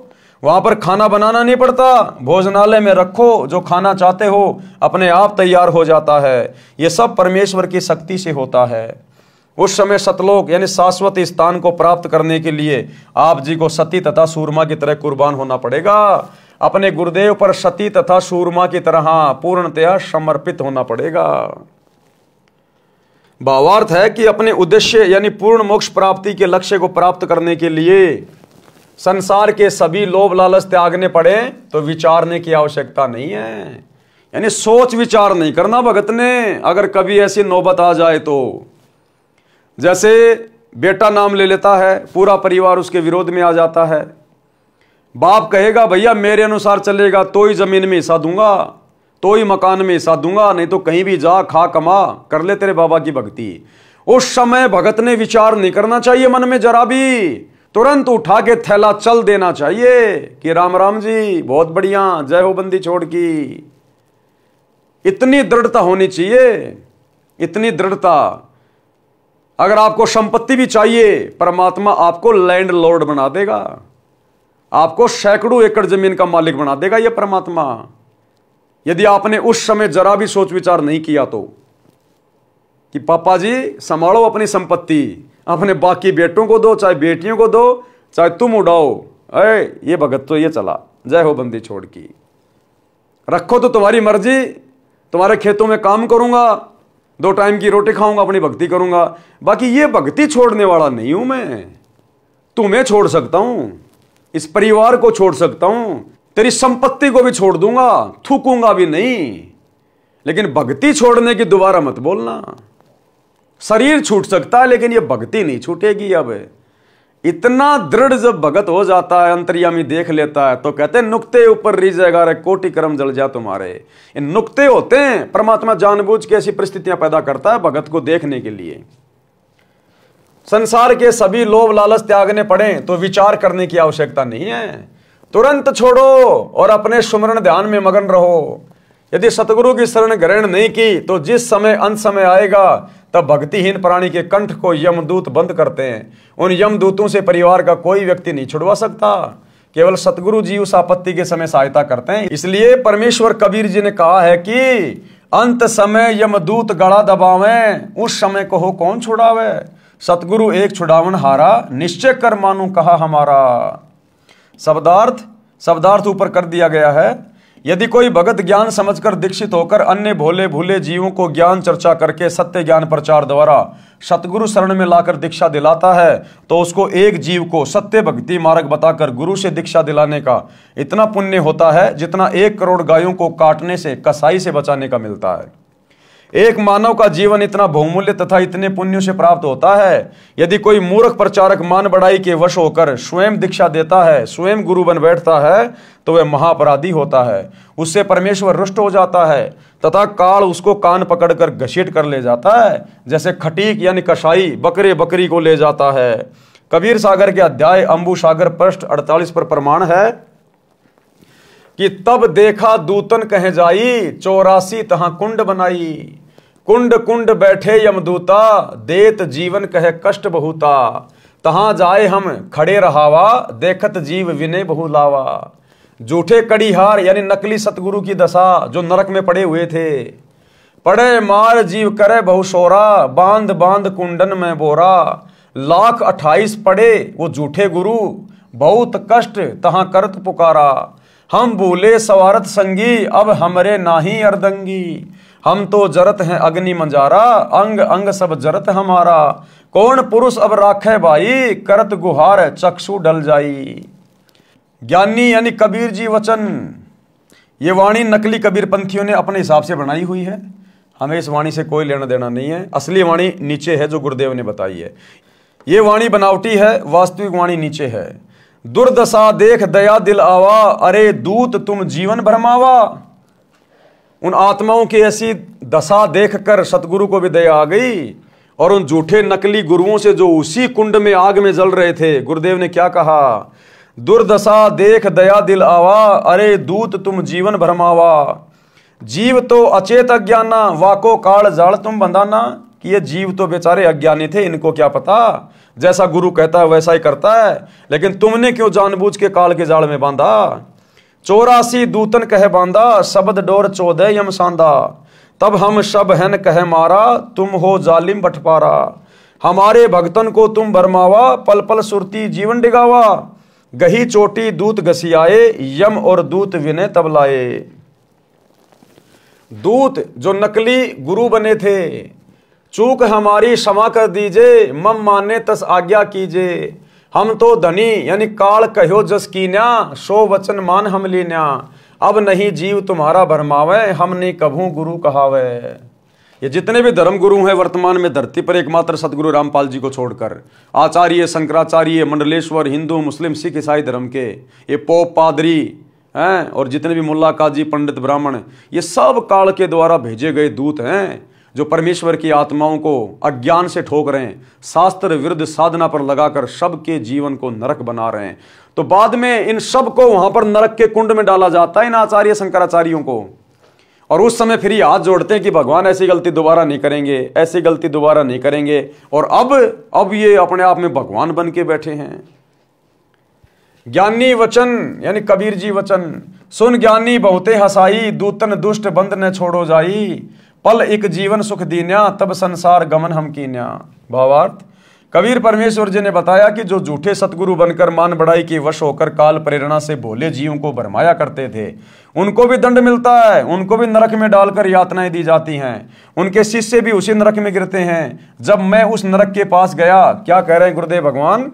वहां पर खाना बनाना नहीं पड़ता, भोजनालय में रखो, जो खाना चाहते हो अपने आप तैयार हो जाता है। यह सब परमेश्वर की शक्ति से होता है। उस समय सतलोक यानी शाश्वत स्थान को प्राप्त करने के लिए आप जी को सती तथा सूरमा की तरह कुर्बान होना पड़ेगा। अपने गुरुदेव पर सती तथा सूरमा की तरह पूर्णतया समर्पित होना पड़ेगा। भावार्थ है कि अपने उद्देश्य यानी पूर्ण मोक्ष प्राप्ति के लक्ष्य को प्राप्त करने के लिए संसार के सभी लोभ लालच त्यागने पड़े तो विचारने की आवश्यकता नहीं है, यानी सोच विचार नहीं करना भगत ने। अगर कभी ऐसी नौबत आ जाए तो, जैसे बेटा नाम ले लेता है, पूरा परिवार उसके विरोध में आ जाता है। बाप कहेगा भैया मेरे अनुसार चलेगा तो ही जमीन में हिस्सा दूंगा, तो ही मकान में हिस्सा दूंगा, नहीं तो कहीं भी जा, खा कमा, कर ले तेरे बाबा की भक्ति। उस समय भगत ने विचार नहीं करना चाहिए मन में जरा भी, तुरंत उठा के थैला चल देना चाहिए कि राम राम जी बहुत बढ़िया, जय हो बंदी छोड़ की। इतनी दृढ़ता होनी चाहिए, इतनी दृढ़ता। अगर आपको संपत्ति भी चाहिए, परमात्मा आपको लैंड लॉर्ड बना देगा, आपको सैकड़ों एकड़ जमीन का मालिक बना देगा यह परमात्मा, यदि आपने उस समय जरा भी सोच विचार नहीं किया तो, कि पापा जी संभालो अपनी संपत्ति, अपने बाकी बेटों को दो, चाहे बेटियों को दो, चाहे तुम उड़ाओ, ये भगत तो ये चला, जय हो बंदी छोड़ की। रखो तो तुम्हारी मर्जी, तुम्हारे खेतों में काम करूंगा, 2 टाइम की रोटी खाऊंगा, अपनी भक्ति करूंगा, बाकी ये भक्ति छोड़ने वाला नहीं हूं मैं। तुम्हें छोड़ सकता हूं, इस परिवार को छोड़ सकता हूं, तेरी संपत्ति को भी छोड़ दूंगा, थूकूंगा भी नहीं, लेकिन भक्ति छोड़ने की दोबारा मत बोलना। शरीर छूट सकता है लेकिन ये भक्ति नहीं छूटेगी। अब इतना दृढ़ जब भगत हो जाता है, अंतर्यामी देख लेता है, तो कहते हैं नुक्ते ऊपर रीजेगा रे कोटि कर्म जल जा तुम्हारे। ये नुक्ते होते हैं, परमात्मा जानबूझ के ऐसी परिस्थितियां पैदा करता है भगत को देखने के लिए। संसार के सभी लोभ लालच त्यागने पड़े तो विचार करने की आवश्यकता नहीं है, तुरंत छोड़ो और अपने सुमरण ध्यान में मगन रहो। यदि सतगुरु की शरण ग्रहण नहीं की तो जिस समय अंत समय आएगा तब भक्तिहीन प्राणी के कंठ को यमदूत बंद करते हैं। उन यमदूतों से परिवार का कोई व्यक्ति नहीं छुड़वा सकता, केवल सतगुरु जी उस आपत्ति के समय सहायता करते हैं। इसलिए परमेश्वर कबीर जी ने कहा है कि अंत समय यमदूत गला दबावे, उस समय को हो कौन छुड़ावे। सतगुरु एक छुड़ावन हारा, निश्चय कर मानू कहा हमारा। शब्दार्थ ऊपर कर दिया गया है। यदि कोई भगत ज्ञान समझकर दीक्षित होकर अन्य भोले भूले जीवों को ज्ञान चर्चा करके सत्य ज्ञान प्रचार द्वारा सतगुरु शरण में लाकर दीक्षा दिलाता है तो उसको एक जीव को सत्य भक्ति मार्ग बताकर गुरु से दीक्षा दिलाने का इतना पुण्य होता है जितना 1 करोड़ गायों को काटने से, कसाई से बचाने का मिलता है। एक मानव का जीवन इतना बहुमूल्य तथा इतने पुण्यों से प्राप्त होता है। यदि कोई मूर्ख प्रचारक मान बढ़ाई के वश होकर स्वयं दीक्षा देता है, स्वयं गुरु बन बैठता है, तो वह महापराधी होता है। उससे परमेश्वर रुष्ट हो जाता है तथा काल उसको कान पकड़कर घसीट कर ले जाता है, जैसे खटीक यानी कसाई बकरे बकरी को ले जाता है। कबीर सागर के अध्याय अंबु सागर पृष्ठ 48 पर प्रमाण है कि तब देखा दूतन कह जाई, 84 तहां कुंड बनाई। कुंड कुंड बैठे यमदूता, देत जीवन कहे कष्ट बहुता। तहां जाए हम खड़े रहावा, देखत जीव विनय बहु लावा। झूठे कड़ीहार यानी नकली सतगुरु की दशा जो नरक में पड़े हुए थे। पड़े मार जीव करे बहु शोरा, बांध बांध कुंडन में बोरा। 1,28,000 पड़े वो झूठे गुरु, बहुत कष्ट तहां करत पुकारा। हम भूले सवारत संगी, अब हमरे नाही अर्दंगी। हम तो जरत हैं अग्नि मंजारा, अंग अंग सब जरत हमारा। कौन पुरुष अब राखे भाई, करत गुहार चक्षु डल जाई। ज्ञानी यानी कबीर जी वचन, ये वाणी नकली कबीर पंथियों ने अपने हिसाब से बनाई हुई है। हमें इस वाणी से कोई लेना देना नहीं है। असली वाणी नीचे है जो गुरुदेव ने बताई है। ये वाणी बनावटी है, वास्तविक वाणी नीचे है। दुर्दशा देख दया दिल आवा, अरे दूत तुम जीवन भरमावा। उन आत्माओं की ऐसी दशा देखकर सतगुरु को भी दया आ गई और उन झूठे नकली गुरुओं से जो उसी कुंड में आग में जल रहे थे, गुरुदेव ने क्या कहा, दुर्दशा देख दया दिल आवा, अरे दूत तुम जीवन भरमावा। जीव तो अचेत अज्ञाना, वाको काल जाल तुम बंधाना। कि ये जीव तो बेचारे अज्ञानी थे, इनको क्या पता, जैसा गुरु कहता है वैसा ही करता है, लेकिन तुमने क्यों जानबूझ के काल के जाल में बांधा। 84 दूतन कह बांधा, शब्द डोर 14 यम सांदा, तब हम सब हन कह मारा, तुम हो जालिम बटपारा। हमारे भक्तन को तुम भरमावा, पल पल सुरती जीवन डिगावा। गही चोटी दूत घसियाए, यम और दूत विनय तब लाए। दूत जो नकली गुरु बने थे, चूक हमारी क्षमा कर दीजिए, मम माने तस आज्ञा कीजिए। हम तो धनी यानी काल कहो जस कीन्या, सो वचन मान हम लीन्या। अब नहीं जीव तुम्हारा भरमावे, हमने कभू गुरु कहावे। ये जितने भी धर्म गुरु हैं वर्तमान में धरती पर, एकमात्र सतगुरु रामपाल जी को छोड़कर, आचार्य, शंकराचार्य, मंडलेश्वर, हिंदू, मुस्लिम, सिख, ईसाई धर्म के ये पोप, पादरी हैं और जितने भी मुल्ला, काजी, पंडित, ब्राह्मण, ये सब काल के द्वारा भेजे गए दूत हैं जो परमेश्वर की आत्माओं को अज्ञान से ठोक रहे हैं, शास्त्र विरुद्ध साधना पर लगाकर सबके जीवन को नरक बना रहे हैं। तो बाद में इन सब को वहां पर नरक के कुंड में डाला जाता है, इन आचार्य शंकराचार्यों को, और उस समय फिर ये हाथ जोड़ते हैं कि भगवान ऐसी गलती दोबारा नहीं करेंगे, ऐसी गलती दोबारा नहीं करेंगे। और अब ये अपने आप में भगवान बन के बैठे हैं। ज्ञानी वचन यानी कबीर जी वचन, सुन ज्ञानी बहुते हसाई, दूतन दुष्ट बंद न छोड़ो जाई। पल एक जीवन सुख दीन्या, तब संसार गमन हम कीन्या। भावार्थ, कबीर परमेश्वर जी ने बताया कि जो झूठे सतगुरु बनकर मान बढ़ाई के वश होकर काल प्रेरणा से भोले जीवों को भरमाया करते थे, उनको भी दंड मिलता है, उनको भी नरक में डालकर यातनाएं दी जाती हैं। उनके शिष्य भी उसी नरक में गिरते हैं। जब मैं उस नरक के पास गया, क्या कह रहे हैं गुरुदेव भगवान,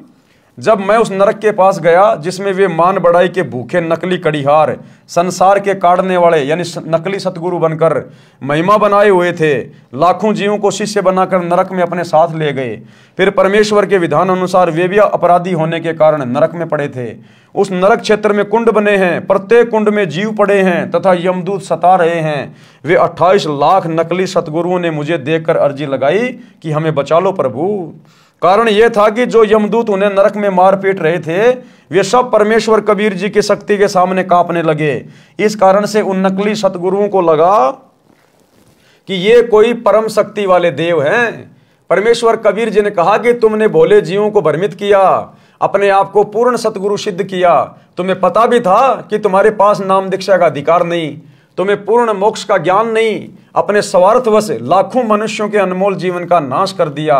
जब मैं उस नरक के पास गया जिसमें वे मान बढ़ाई के भूखे नकली कड़ीहार, संसार के काटने वाले यानी नकली सतगुरु बनकर महिमा बनाए हुए थे, लाखों जीवों को शिष्य बनाकर नरक में अपने साथ ले गए। फिर परमेश्वर के विधान अनुसार वे भी अपराधी होने के कारण नरक में पड़े थे। उस नरक क्षेत्र में कुंड बने हैं, प्रत्येक कुंड में जीव पड़े हैं तथा यमदूत सता रहे हैं। वे 28 लाख नकली सतगुरुओं ने मुझे देखकर अर्जी लगाई कि हमें बचा लो प्रभु। कारण यह था कि जो यमदूत उन्हें नरक में मार पीट रहे थे, वे सब परमेश्वर कबीर जी की शक्ति के सामने कांपने लगे। इस कारण से उन नकली सतगुरुओं को लगा कि ये कोई परम शक्ति वाले देव हैं। परमेश्वर कबीर जी ने कहा कि तुमने भोले जीवों को भ्रमित किया, अपने आप को पूर्ण सतगुरु सिद्ध किया। तुम्हें पता भी था कि तुम्हारे पास नाम दीक्षा का अधिकार नहीं, तुम्हें पूर्ण मोक्ष का ज्ञान नहीं। अपने स्वार्थवश लाखों मनुष्यों के अनमोल जीवन का नाश कर दिया।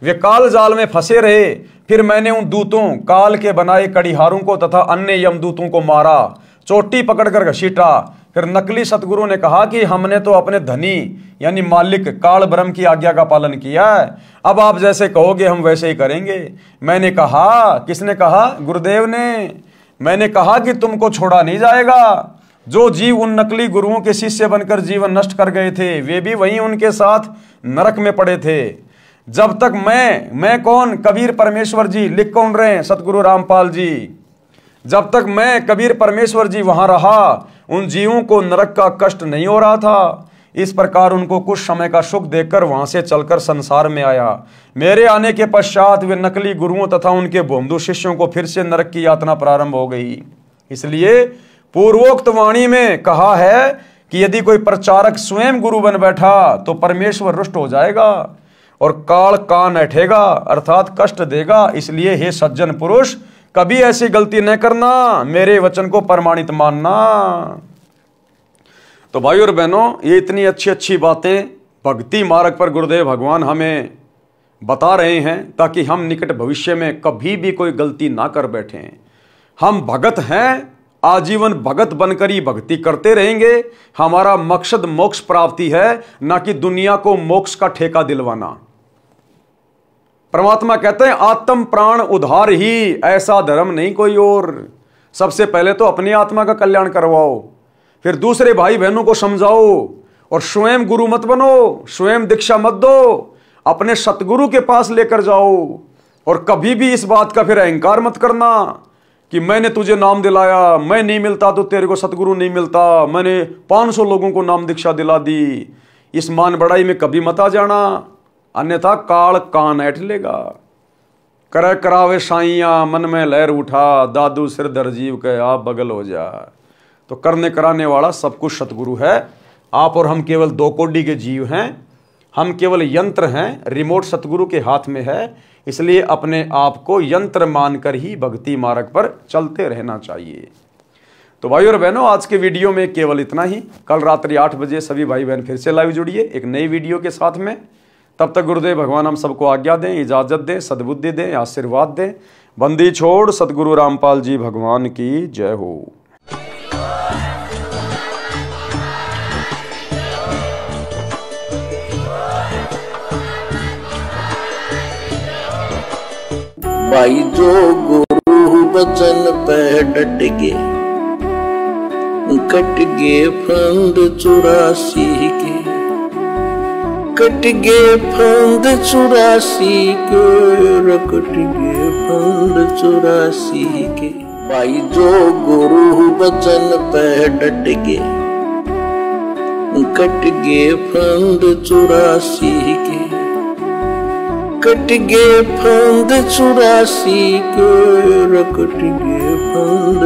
वे काल जाल में फंसे रहे। फिर मैंने उन दूतों, काल के बनाए कड़ीहारों को तथा अन्य यमदूतों को मारा, चोटी पकड़कर घसीटा। फिर नकली सतगुरु ने कहा कि हमने तो अपने धनी यानी मालिक काल ब्रह्म की आज्ञा का पालन किया है, अब आप जैसे कहोगे हम वैसे ही करेंगे। मैंने कहा, किसने कहा? गुरुदेव ने। मैंने कहा कि तुमको छोड़ा नहीं जाएगा। जो जीव उन नकली गुरुओं के शिष्य बनकर जीवन नष्ट कर गए थे, वे भी वहीं उनके साथ नरक में पड़े थे। जब तक मैं कौन? कबीर परमेश्वर जी। लिख कौन रहे हैं? सतगुरु रामपाल जी। जब तक मैं कबीर परमेश्वर जी वहां रहा, उन जीवों को नरक का कष्ट नहीं हो रहा था। इस प्रकार उनको कुछ समय का सुख देकर वहां से चलकर संसार में आया। मेरे आने के पश्चात वे नकली गुरुओं तथा उनके भोमदू शिष्यों को फिर से नरक की यातना प्रारंभ हो गई। इसलिए पूर्वोक्त वाणी में कहा है कि यदि कोई प्रचारक स्वयं गुरु बन बैठा तो परमेश्वर रुष्ट हो जाएगा और काल कान ऐठेगा अर्थात कष्ट देगा। इसलिए हे सज्जन पुरुष, कभी ऐसी गलती न करना, मेरे वचन को प्रमाणित मानना। तो भाई और बहनों, ये इतनी अच्छी अच्छी बातें भक्ति मार्ग पर गुरुदेव भगवान हमें बता रहे हैं ताकि हम निकट भविष्य में कभी भी कोई गलती ना कर बैठें। हम भगत हैं, आजीवन भगत बनकर ही भक्ति करते रहेंगे। हमारा मकसद मोक्ष प्राप्ति है, ना कि दुनिया को मोक्ष का ठेका दिलवाना। परमात्मा कहते हैं आत्म प्राण उद्धार ही, ऐसा धर्म नहीं कोई और। सबसे पहले तो अपनी आत्मा का कल्याण करवाओ, फिर दूसरे भाई बहनों को समझाओ और स्वयं गुरु मत बनो, स्वयं दीक्षा मत दो, अपने सतगुरु के पास लेकर जाओ। और कभी भी इस बात का फिर अहंकार मत करना कि मैंने तुझे नाम दिलाया, मैं नहीं मिलता तो तेरे को सतगुरु नहीं मिलता, मैंने 500 लोगों को नाम दीक्षा दिला दी। इस मान बढ़ाई में कभी मत आ जाना, अन्यथा काल कान ऐठ लेगा। कर करावे साइया, मन में लहर उठा, दादू सिर धर जीव के आप बगल हो जा। तो करने कराने वाला सब कुछ सतगुरु है। आप और हम केवल 2 कोटि के जीव हैं। हम केवल यंत्र हैं, रिमोट सतगुरु के हाथ में है, इसलिए अपने आप को यंत्र मानकर ही भक्ति मार्ग पर चलते रहना चाहिए। तो भाई और बहनों, आज के वीडियो में केवल इतना ही। कल रात्रि 8 बजे सभी भाई बहन फिर से लाइव जुड़िए एक नई वीडियो के साथ में। तब तक गुरुदेव भगवान हम सबको आज्ञा दें, इजाजत दें, सद्बुद्धि दें, आशीर्वाद दें। बंदी छोड़ सतगुरु रामपाल जी भगवान की जय हो। भाई जो गुरु बचन पे डट गे, कट गे फंद 84 के, कट गे फंद 84 के, कट गे फंद 84 के। भाई जो गुरु बचन पे डट गे, कट गे फंद 84 के, कट गे फंद 84 के, कट गे फंद